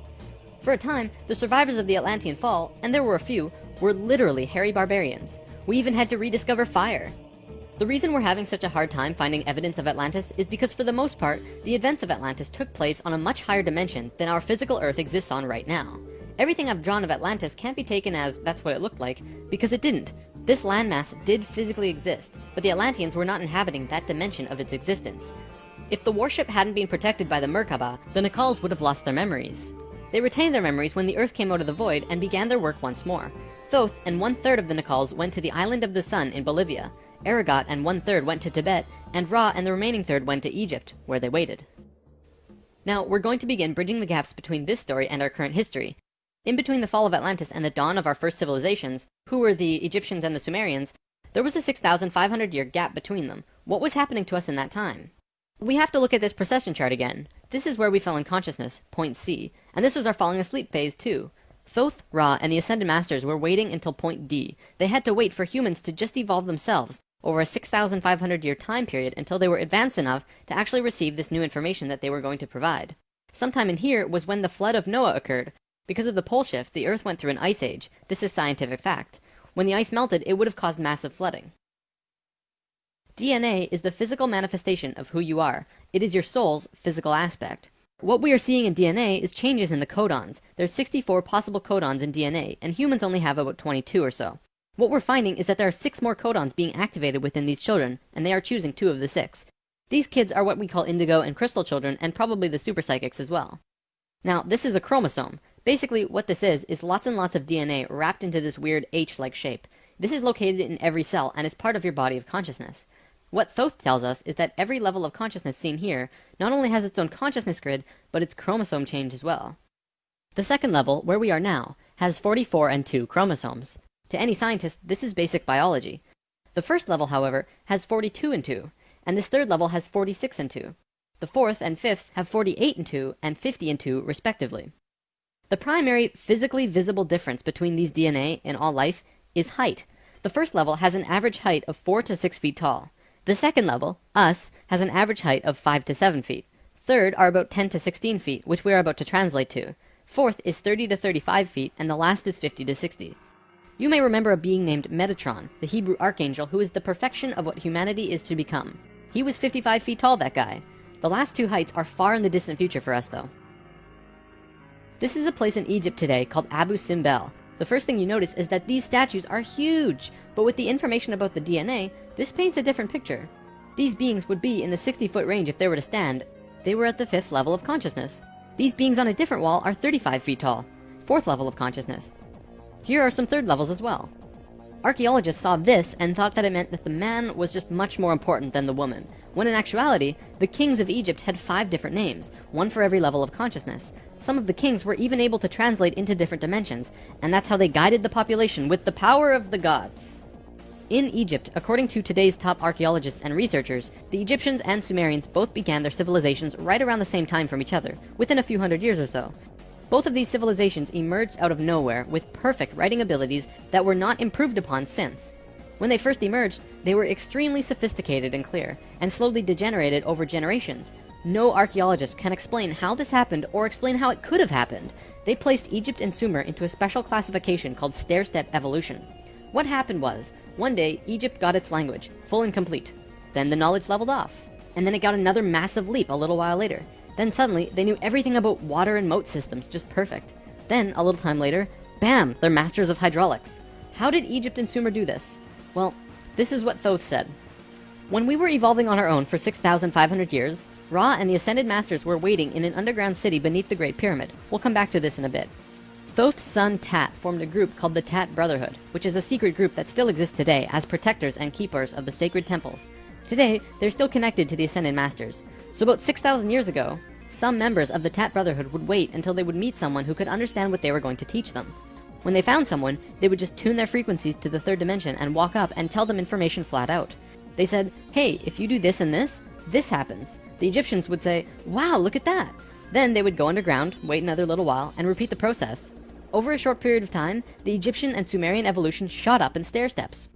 For a time, the survivors of the Atlantean fall, and there were a few, were literally hairy barbarians. We even had to rediscover fire. The reason we're having such a hard time finding evidence of Atlantis is because for the most part, the events of Atlantis took place on a much higher dimension than our physical Earth exists on right now. Everything I've drawn of Atlantis can't be taken as that's what it looked like, because it didn't. This landmass did physically exist, but the Atlanteans were not inhabiting that dimension of its existence. If the warship hadn't been protected by the Merkaba, the Nacals would have lost their memories. They retained their memories when the Earth came out of the void and began their work once more. Thoth and 1/3 of the Nacals went to the Island of the Sun in Bolivia. Aragot and 1/3 went to Tibet, and Ra and the remaining third went to Egypt, where they waited. Now, we're going to begin bridging the gaps between this story and our current history. In between the fall of Atlantis and the dawn of our first civilizations, who were the Egyptians and the Sumerians, there was a 6,500-year gap between them. What was happening to us in that time? We have to look at this precession chart again. This is where we fell in consciousness, point C, and this was our falling asleep phase too. Thoth, Ra, and the Ascended Masters were waiting until point D. They had to wait for humans to just evolve themselves over a 6,500-year time period until they were advanced enough to actually receive this new information that they were going to provide. Sometime in here was when the flood of Noah occurred. Because of the pole shift, the Earth went through an ice age. This is scientific fact. When the ice melted, it would have caused massive flooding. DNA is the physical manifestation of who you are. It is your soul's physical aspect. What we are seeing in DNA is changes in the codons. There's 64 possible codons in DNA, and humans only have about 22 or so. What we're finding is that there are 6 more codons being activated within these children, and they are choosing 2 of the 6. These kids are what we call indigo and crystal children, and probably the super psychics as well. Now, this is a chromosome. Basically, what this is lots and lots of DNA wrapped into this weird H-like shape. This is located in every cell, and is part of your body of consciousness. What Thoth tells us is that every level of consciousness seen here not only has its own consciousness grid, but its chromosome change as well. The second level, where we are now, has 44 and 2 chromosomes. To any scientist, this is basic biology. The first level, however, has 42 and 2, and this third level has 46 and 2. The fourth and fifth have 48 and 2 and 50 and 2 respectively. The primary physically visible difference between these DNA in all life is height. The first level has an average height of 4 to 6 feet tall. The second level, us, has an average height of 5 to 7 feet. Third are about 10 to 16 feet, which we are about to translate to. Fourth is 30 to 35 feet, and the last is 50 to 60. You may remember a being named Metatron, the Hebrew archangel who is the perfection of what humanity is to become. He was 55 feet tall, that guy. The last 2 heights are far in the distant future for us, though. This is a place in Egypt today called Abu Simbel. The first thing you notice is that these statues are huge, but with the information about the DNA, this paints a different picture. These beings would be in the 60-foot range if they were to stand. They were at the 5th level of consciousness. These beings on a different wall are 35 feet tall, 4th level of consciousness. Here are some 3rd levels as well. Archaeologists saw this and thought that it meant that the man was just much more important than the woman, when in actuality, the kings of Egypt had 5 different names, one for every level of consciousness. Some of the kings were even able to translate into different dimensions, and that's how they guided the population with the power of the gods. In Egypt, according to today's top archaeologists and researchers, the Egyptians and Sumerians both began their civilizations right around the same time from each other, within a few hundred years or so. Both of these civilizations emerged out of nowhere with perfect writing abilities that were not improved upon since. When they first emerged, they were extremely sophisticated and clear, and slowly degenerated over generations. No archaeologist can explain how this happened or explain how it could have happened. They placed Egypt and Sumer into a special classification called stair-step evolution. What happened was, one day, Egypt got its language, full and complete. Then the knowledge leveled off. And then it got another massive leap a little while later. Then suddenly, they knew everything about water and moat systems just perfect. Then, a little time later, bam, they're masters of hydraulics. How did Egypt and Sumer do this? Well, this is what Thoth said. When we were evolving on our own for 6,500 years, Ra and the Ascended Masters were waiting in an underground city beneath the Great Pyramid. We'll come back to this in a bit. Thoth's son Tat formed a group called the Tat Brotherhood, which is a secret group that still exists today as protectors and keepers of the sacred temples. Today, they're still connected to the Ascended Masters. So about 6,000 years ago, some members of the Tat Brotherhood would wait until they would meet someone who could understand what they were going to teach them. When they found someone, they would just tune their frequencies to the 3rd dimension and walk up and tell them information flat out. They said, hey, if you do this and this happens. The Egyptians would say, wow, look at that. Then they would go underground, wait another little while, and repeat the process. Over a short period of time, the Egyptian and Sumerian evolution shot up in stair steps.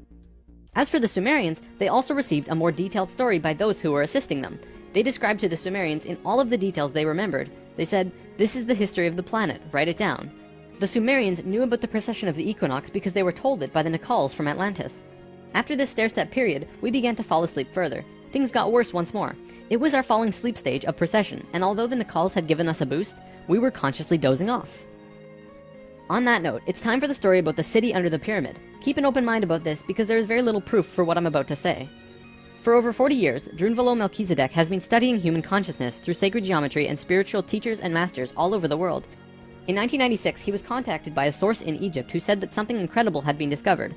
As for the Sumerians, they also received a more detailed story by those who were assisting them. They described to the Sumerians in all of the details they remembered. They said, this is the history of the planet, write it down. The Sumerians knew about the precession of the equinox because they were told it by the Nacals from Atlantis. After this stair-step period, we began to fall asleep further. Things got worse once more. It was our falling sleep stage of precession, and although the Nacals had given us a boost, we were consciously dozing off. On that note, it's time for the story about the city under the pyramid. Keep an open mind about this because there is very little proof for what I'm about to say. For over 40 years, Drunvalo Melchizedek has been studying human consciousness through sacred geometry and spiritual teachers and masters all over the world. In 1996, he was contacted by a source in Egypt who said that something incredible had been discovered.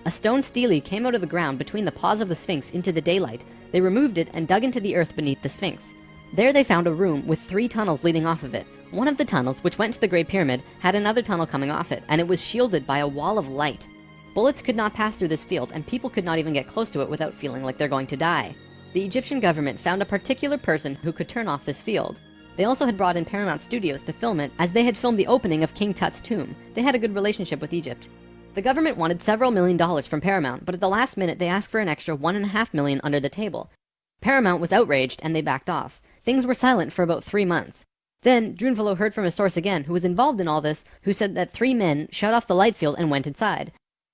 A stone stele came out of the ground between the paws of the Sphinx into the daylight. They removed it and dug into the earth beneath the Sphinx. There they found a room with 3 tunnels leading off of it. One of the tunnels, which went to the Great Pyramid, had another tunnel coming off it, and it was shielded by a wall of light. Bullets could not pass through this field, and people could not even get close to it without feeling like they're going to die. The Egyptian government found a particular person who could turn off this field. They also had brought in Paramount Studios to film it, as they had filmed the opening of King Tut's tomb. They had a good relationship with Egypt. The government wanted several $1 million from Paramount, but at the last minute they asked for an extra $1.5 million under the table. Paramount was outraged and they backed off. Things were silent for about 3 months. Then Drunvalo heard from a source again who was involved in all this, who said that 3 men shut off the light field and went inside.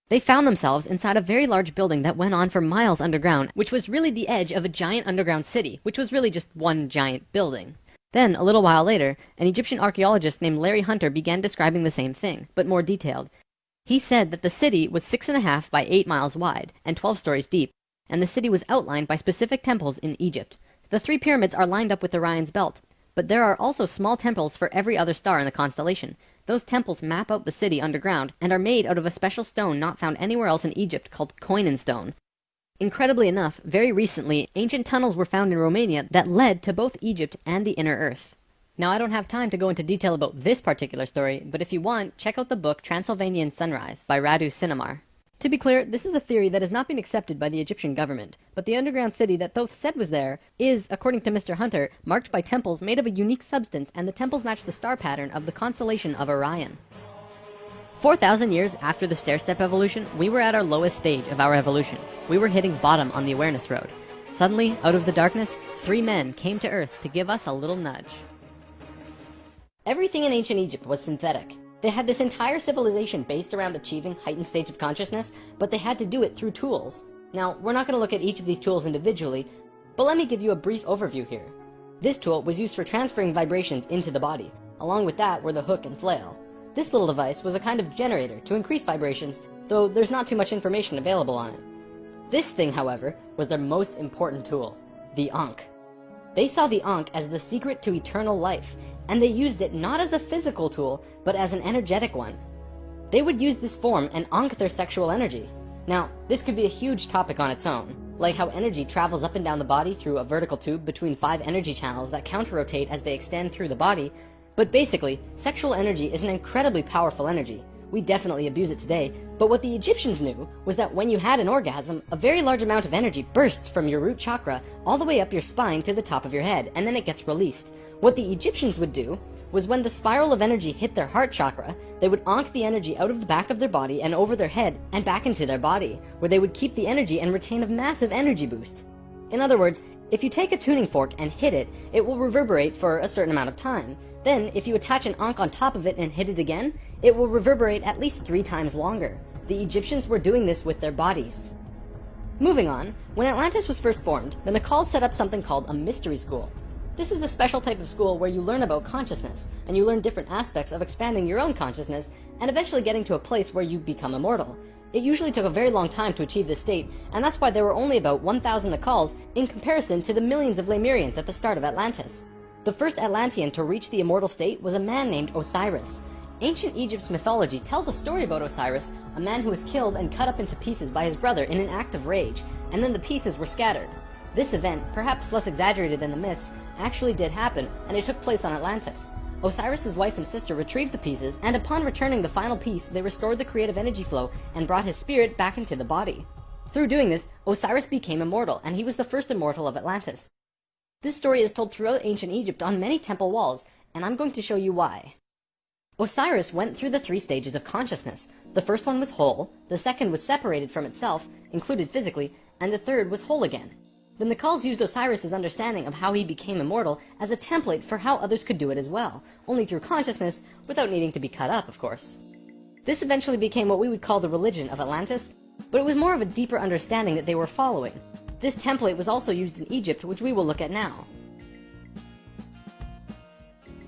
They found themselves inside a very large building that went on for miles underground, which was really the edge of a giant underground city, which was really just one giant building. Then, a little while later, an Egyptian archaeologist named Larry Hunter began describing the same thing, but more detailed. He said that the city was 6.5 by 8 miles wide and 12 stories deep, and the city was outlined by specific temples in Egypt. The 3 pyramids are lined up with Orion's belt, but there are also small temples for every other star in the constellation. Those temples map out the city underground and are made out of a special stone not found anywhere else in Egypt called Koinen stone. Incredibly enough, very recently, ancient tunnels were found in Romania that led to both Egypt and the inner earth. Now, I don't have time to go into detail about this particular story, but if you want, check out the book Transylvanian Sunrise by Radu Sinamar. To be clear, this is a theory that has not been accepted by the Egyptian government, but the underground city that Thoth said was there is, according to Mr. Hunter, marked by temples made of a unique substance, and the temples match the star pattern of the constellation of Orion. 4,000 years after the stair-step evolution, we were at our lowest stage of our evolution. We were hitting bottom on the awareness road. Suddenly, out of the darkness, 3 men came to Earth to give us a little nudge. Everything in ancient Egypt was synthetic. They had this entire civilization based around achieving heightened states of consciousness, but they had to do it through tools. Now, we're not going to look at each of these tools individually, but let me give you a brief overview here. This tool was used for transferring vibrations into the body. Along with that were the hook and flail. This little device was a kind of generator to increase vibrations, though there's not too much information available on it. This thing, however, was their most important tool, the Ankh. They saw the Ankh as the secret to eternal life, and they used it not as a physical tool, but as an energetic one. They would use this form and Ankh their sexual energy. Now, this could be a huge topic on its own, like how energy travels up and down the body through a vertical tube between 5 energy channels that counter-rotate as they extend through the body. But basically, sexual energy is an incredibly powerful energy. We definitely abuse it today, but what the Egyptians knew was that when you had an orgasm, a very large amount of energy bursts from your root chakra all the way up your spine to the top of your head, and then it gets released. What the Egyptians would do was when the spiral of energy hit their heart chakra, they would Ankh the energy out of the back of their body and over their head and back into their body, where they would keep the energy and retain a massive energy boost. In other words, if you take a tuning fork and hit it, it will reverberate for a certain amount of time. Then, if you attach an Ankh on top of it and hit it again, it will reverberate at least 3 times longer. The Egyptians were doing this with their bodies. Moving on, when Atlantis was first formed, the Nacals set up something called a mystery school. This is a special type of school where you learn about consciousness, and you learn different aspects of expanding your own consciousness, and eventually getting to a place where you become immortal. It usually took a very long time to achieve this state, and that's why there were only about 1,000 Nacals in comparison to the millions of Lemurians at the start of Atlantis. The first Atlantean to reach the immortal state was a man named Osiris. Ancient Egypt's mythology tells a story about Osiris, a man who was killed and cut up into pieces by his brother in an act of rage, and then the pieces were scattered. This event, perhaps less exaggerated than the myths, actually did happen, and it took place on Atlantis. Osiris's wife and sister retrieved the pieces, and upon returning the final piece, they restored the creative energy flow and brought his spirit back into the body. Through doing this, Osiris became immortal, and he was the first immortal of Atlantis. This story is told throughout ancient Egypt on many temple walls, and I'm going to show you why. Osiris went through the 3 stages of consciousness. The first one was whole, the second was separated from itself, included physically, and the third was whole again. The Nacals used Osiris's understanding of how he became immortal as a template for how others could do it as well, only through consciousness, without needing to be cut up, of course. This eventually became what we would call the religion of Atlantis, but it was more of a deeper understanding that they were following. This template was also used in Egypt, which we will look at now.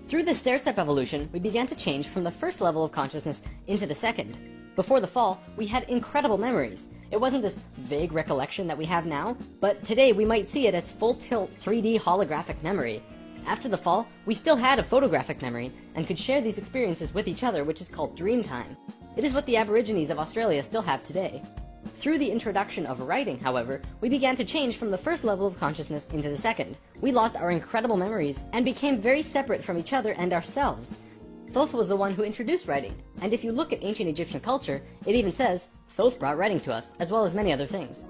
Through this stair-step evolution, we began to change from the first level of consciousness into the second. Before the fall, we had incredible memories. It wasn't this vague recollection that we have now, but today we might see it as full-tilt 3D holographic memory. After the fall, we still had a photographic memory, and could share these experiences with each other, which is called dream time. It is what the Aborigines of Australia still have today. Through the introduction of writing, however, we began to change from the first level of consciousness into the second. We lost our incredible memories, and became very separate from each other and ourselves. Thoth was the one who introduced writing, and if you look at ancient Egyptian culture, it even says, Thoth brought writing to us, as well as many other things.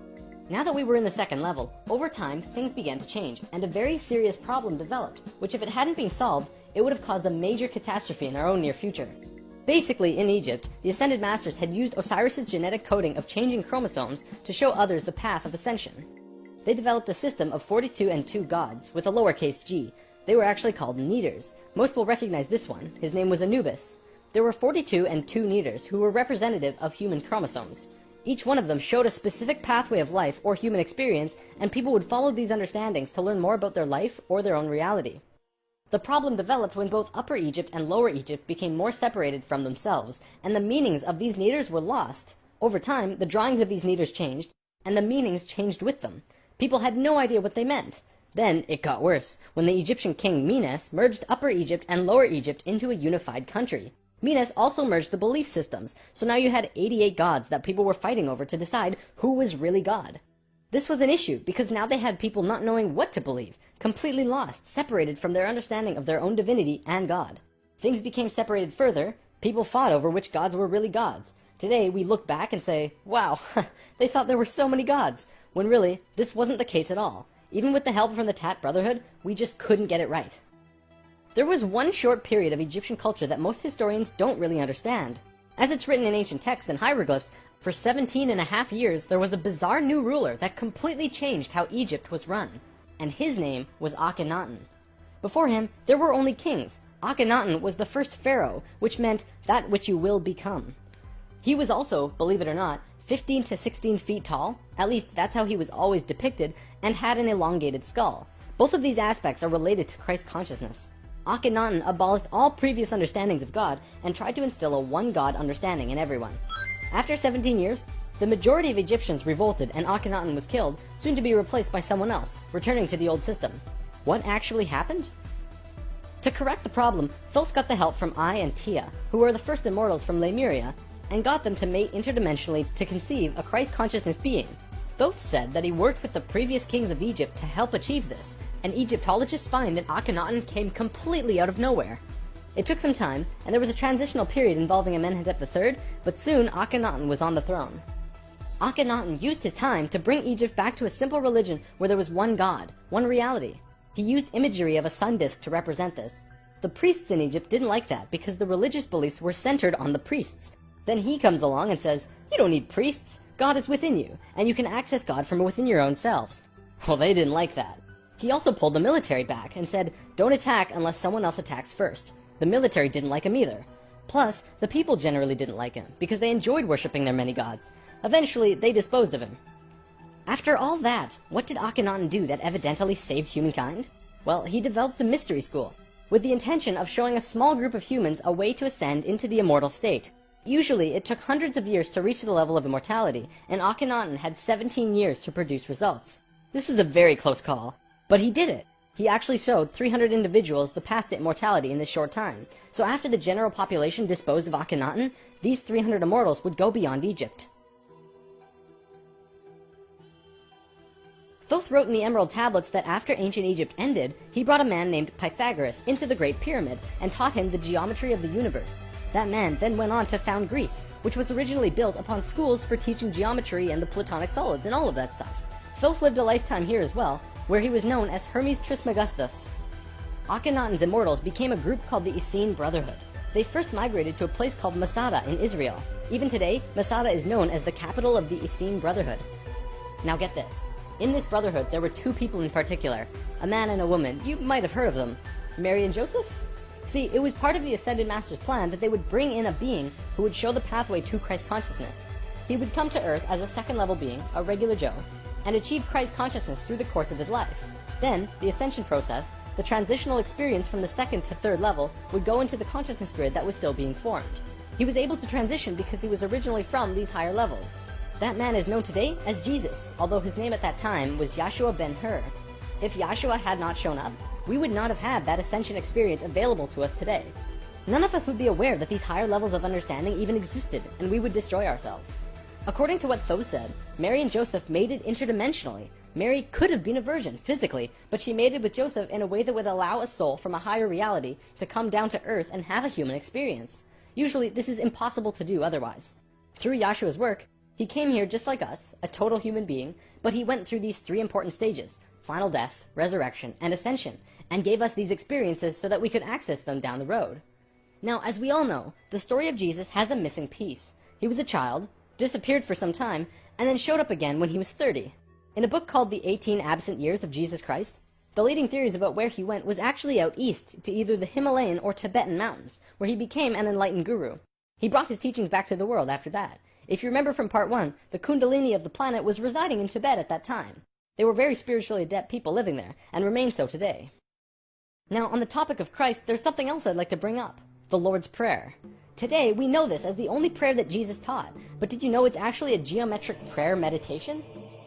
Now that we were in the second level, over time, things began to change, and a very serious problem developed, which if it hadn't been solved, it would have caused a major catastrophe in our own near future. Basically, in Egypt, the Ascended Masters had used Osiris' genetic coding of changing chromosomes to show others the path of ascension. They developed a system of 42 and 2 gods, with a lowercase g. They were actually called Neters. Most will recognize this one. His name was Anubis. There were 42 and 2 Neters, who were representative of human chromosomes. Each one of them showed a specific pathway of life or human experience, and people would follow these understandings to learn more about their life or their own reality. The problem developed when both Upper Egypt and Lower Egypt became more separated from themselves, and the meanings of these Neters were lost. Over time, the drawings of these Neters changed, and the meanings changed with them. People had no idea what they meant. Then, it got worse, when the Egyptian king Menes merged Upper Egypt and Lower Egypt into a unified country. Menes also merged the belief systems, so now you had 88 gods that people were fighting over to decide who was really God. This was an issue, because now they had people not knowing what to believe, completely lost, separated from their understanding of their own divinity and God. Things became separated further, people fought over which gods were really gods. Today, we look back and say, wow, they thought there were so many gods, when really, this wasn't the case at all. Even with the help from the Tat Brotherhood, we just couldn't get it right. There was one short period of Egyptian culture that most historians don't really understand. As it's written in ancient texts and hieroglyphs, for 17.5 years there was a bizarre new ruler that completely changed how Egypt was run, and his name was Akhenaten. Before him, there were only kings. Akhenaten was the first pharaoh, which meant that which you will become. He was also, believe it or not, 15 to 16 feet tall, at least that's how he was always depicted, and had an elongated skull. Both of these aspects are related to Christ consciousness. Akhenaten abolished all previous understandings of God and tried to instill a one-God understanding in everyone. After 17 years, the majority of Egyptians revolted and Akhenaten was killed, soon to be replaced by someone else, returning to the old system. What actually happened? To correct the problem, Thoth got the help from Ai and Tia, who were the first immortals from Lemuria, and got them to mate interdimensionally to conceive a Christ consciousness being. Thoth said that he worked with the previous kings of Egypt to help achieve this, and Egyptologists find that Akhenaten came completely out of nowhere. It took some time, and there was a transitional period involving Amenhotep III, but soon Akhenaten was on the throne. Akhenaten used his time to bring Egypt back to a simple religion where there was one God, one reality. He used imagery of a sun disk to represent this. The priests in Egypt didn't like that because the religious beliefs were centered on the priests. Then he comes along and says, you don't need priests, God is within you, and you can access God from within your own selves. Well, they didn't like that. He also pulled the military back and said, don't attack unless someone else attacks first. The military didn't like him either. Plus, the people generally didn't like him, because they enjoyed worshipping their many gods. Eventually, they disposed of him. After all that, what did Akhenaten do that evidently saved humankind? Well, he developed a mystery school, with the intention of showing a small group of humans a way to ascend into the immortal state. Usually, it took hundreds of years to reach the level of immortality, and Akhenaten had 17 years to produce results. This was a very close call. But he did it. He actually showed 300 individuals the path to immortality in this short time. So after the general population disposed of Akhenaten, these 300 immortals would go beyond Egypt. Thoth wrote in the Emerald Tablets that after ancient Egypt ended, he brought a man named Pythagoras into the Great Pyramid and taught him the geometry of the universe. That man then went on to found Greece, which was originally built upon schools for teaching geometry and the Platonic solids and all of that stuff. Thoth lived a lifetime here as well, where he was known as Hermes Trismegistus. Akhenaten's immortals became a group called the Essene Brotherhood. They first migrated to a place called Masada in Israel. Even today, Masada is known as the capital of the Essene Brotherhood. Now get this. In this brotherhood, there were two people in particular, a man and a woman. You might have heard of them. Mary and Joseph? See, it was part of the Ascended Master's plan that they would bring in a being who would show the pathway to Christ consciousness. He would come to Earth as a second-level being, a regular Joe, and achieve Christ consciousness through the course of his life. Then, the ascension process, the transitional experience from the second to third level, would go into the consciousness grid that was still being formed. He was able to transition because he was originally from these higher levels. That man is known today as Jesus, although his name at that time was Yahshua ben Hur. If Yahshua had not shown up, we would not have had that ascension experience available to us today. None of us would be aware that these higher levels of understanding even existed, and we would destroy ourselves. According to what Thoth said, Mary and Joseph mated interdimensionally. Mary could have been a virgin, physically, but she mated with Joseph in a way that would allow a soul from a higher reality to come down to Earth and have a human experience. Usually, this is impossible to do otherwise. Through Yahshua's work, He came here just like us, a total human being, but he went through these three important stages: final death, resurrection, and ascension, and gave us these experiences so that we could access them down the road. Now, as we all know, the story of Jesus has a missing piece. He was a child, disappeared for some time, and then showed up again when he was 30. In a book called The 18 Absent Years of Jesus Christ, the leading theories about where he went was actually out east to either the Himalayan or Tibetan mountains, where he became an enlightened guru. He brought his teachings back to the world after that. If you remember from part 1, the Kundalini of the planet was residing in Tibet at that time. They were very spiritually adept people living there, and remain so today. Now, on the topic of Christ, there's something else I'd like to bring up: the Lord's Prayer. Today, we know this as the only prayer that Jesus taught, but did you know it's actually a geometric prayer meditation?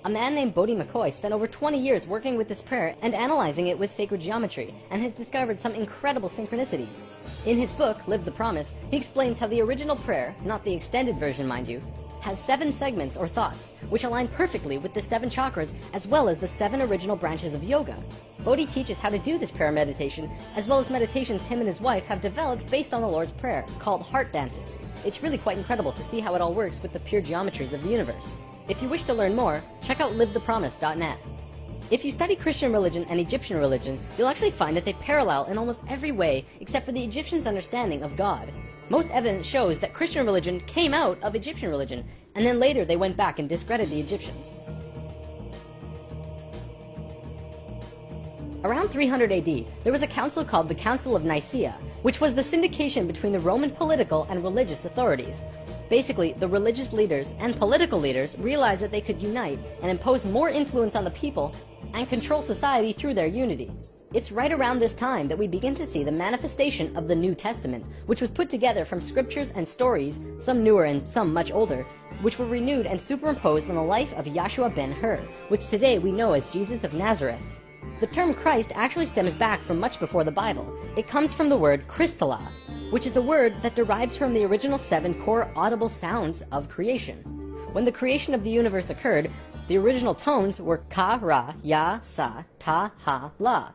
A man named Bodhi McCoy spent over 20 years working with this prayer and analyzing it with sacred geometry, and has discovered some incredible synchronicities. In his book, Live the Promise, he explains how the original prayer, not the extended version mind you, has 7 segments or thoughts, which align perfectly with the 7 chakras as well as the 7 original branches of yoga. Bodhi teaches how to do this prayer meditation, as well as meditations him and his wife have developed based on the Lord's Prayer, called heart dances. It's really quite incredible to see how it all works with the pure geometries of the universe. If you wish to learn more, check out livethepromise.net. If you study Christian religion and Egyptian religion, you'll actually find that they parallel in almost every way except for the Egyptians' understanding of God. Most evidence shows that Christian religion came out of Egyptian religion, and then later they went back and discredited the Egyptians. Around 300 AD, there was a council called the Council of Nicaea, which was the syndication between the Roman political and religious authorities. Basically, the religious leaders and political leaders realized that they could unite and impose more influence on the people and control society through their unity. It's right around this time that we begin to see the manifestation of the New Testament, which was put together from scriptures and stories, some newer and some much older, which were renewed and superimposed on the life of Yahshua ben Hur, which today we know as Jesus of Nazareth. The term Christ actually stems back from much before the Bible. It comes from the word Christala, which is a word that derives from the original 7 core audible sounds of creation. When the creation of the universe occurred, the original tones were ka, ra, ya, sa, ta, ha, la.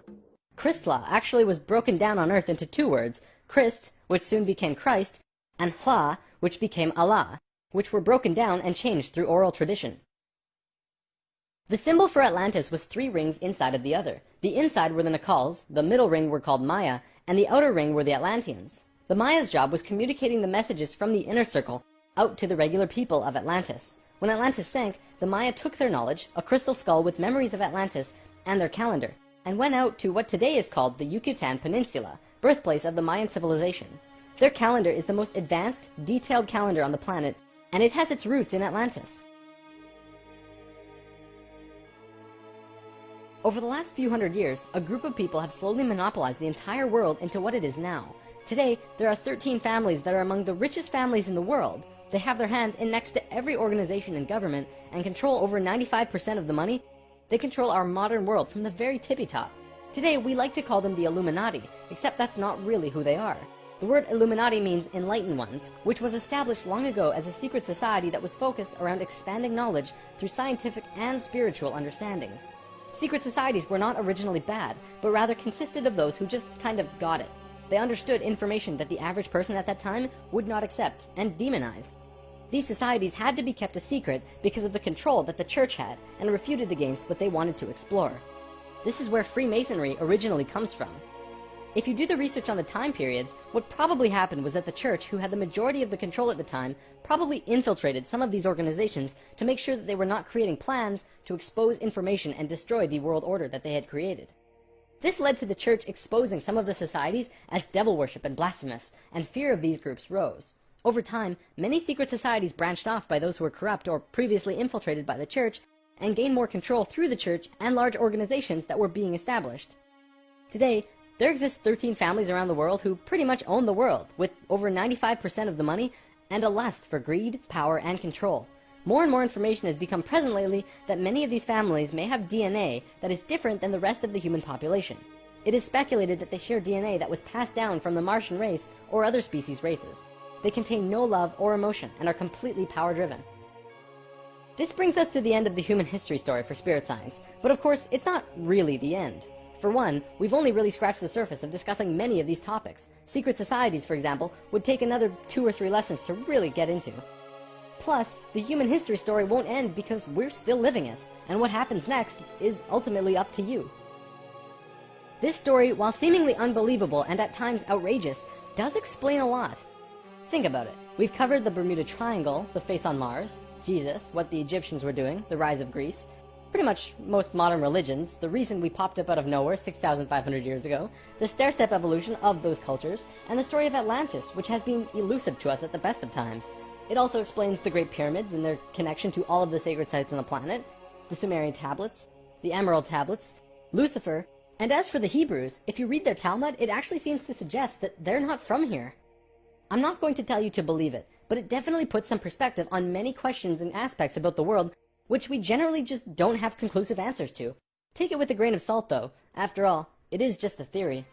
Christla actually was broken down on earth into 2 words: Christ, which soon became Christ, and Hla, which became Allah, which were broken down and changed through oral tradition. The symbol for Atlantis was 3 rings inside of the other. The inside were the Nacals, the middle ring were called Maya, and the outer ring were the Atlanteans. The Maya's job was communicating the messages from the inner circle out to the regular people of Atlantis. When Atlantis sank, the Maya took their knowledge, a crystal skull with memories of Atlantis, and their calendar, and went out to what today is called the Yucatan Peninsula, birthplace of the Mayan civilization. Their calendar is the most advanced, detailed calendar on the planet, and it has its roots in Atlantis. Over the last few hundred years, a group of people have slowly monopolized the entire world into what it is now. Today, there are 13 families that are among the richest families in the world. They have their hands in next to every organization and government and control over 95% of the money. They control our modern world from the very tippy top. Today, we like to call them the Illuminati, except that's not really who they are. The word Illuminati means enlightened ones, which was established long ago as a secret society that was focused around expanding knowledge through scientific and spiritual understandings. Secret societies were not originally bad, but rather consisted of those who just kind of got it. They understood information that the average person at that time would not accept and demonize. These societies had to be kept a secret because of the control that the church had and refuted against what they wanted to explore. This is where Freemasonry originally comes from. If you do the research on the time periods, what probably happened was that the church, who had the majority of the control at the time, probably infiltrated some of these organizations to make sure that they were not creating plans to expose information and destroy the world order that they had created. This led to the church exposing some of the societies as devil worship and blasphemous, and fear of these groups rose. Over time, many secret societies branched off by those who were corrupt or previously infiltrated by the church, and gained more control through the church and large organizations that were being established. Today, there exist 13 families around the world who pretty much own the world, with over 95% of the money and a lust for greed, power, and control. More and more information has become present lately that many of these families may have DNA that is different than the rest of the human population. It is speculated that they share DNA that was passed down from the Martian race or other species races. They contain no love or emotion and are completely power-driven. This brings us to the end of the human history story for spirit science, but of course, it's not really the end. For one, we've only really scratched the surface of discussing many of these topics. Secret societies, for example, would take another 2 or 3 lessons to really get into. Plus, the human history story won't end because we're still living it, and what happens next is ultimately up to you. This story, while seemingly unbelievable and at times outrageous, does explain a lot. Think about it. We've covered the Bermuda Triangle, the face on Mars, Jesus, what the Egyptians were doing, the rise of Greece, pretty much most modern religions, the reason we popped up out of nowhere 6,500 years ago, the stair-step evolution of those cultures, and the story of Atlantis, which has been elusive to us at the best of times. It also explains the Great Pyramids and their connection to all of the sacred sites on the planet, the Sumerian tablets, the Emerald tablets, Lucifer, and as for the Hebrews, if you read their Talmud, it actually seems to suggest that they're not from here. I'm not going to tell you to believe it, but it definitely puts some perspective on many questions and aspects about the world which we generally just don't have conclusive answers to. Take it with a grain of salt though. After all, it is just a theory.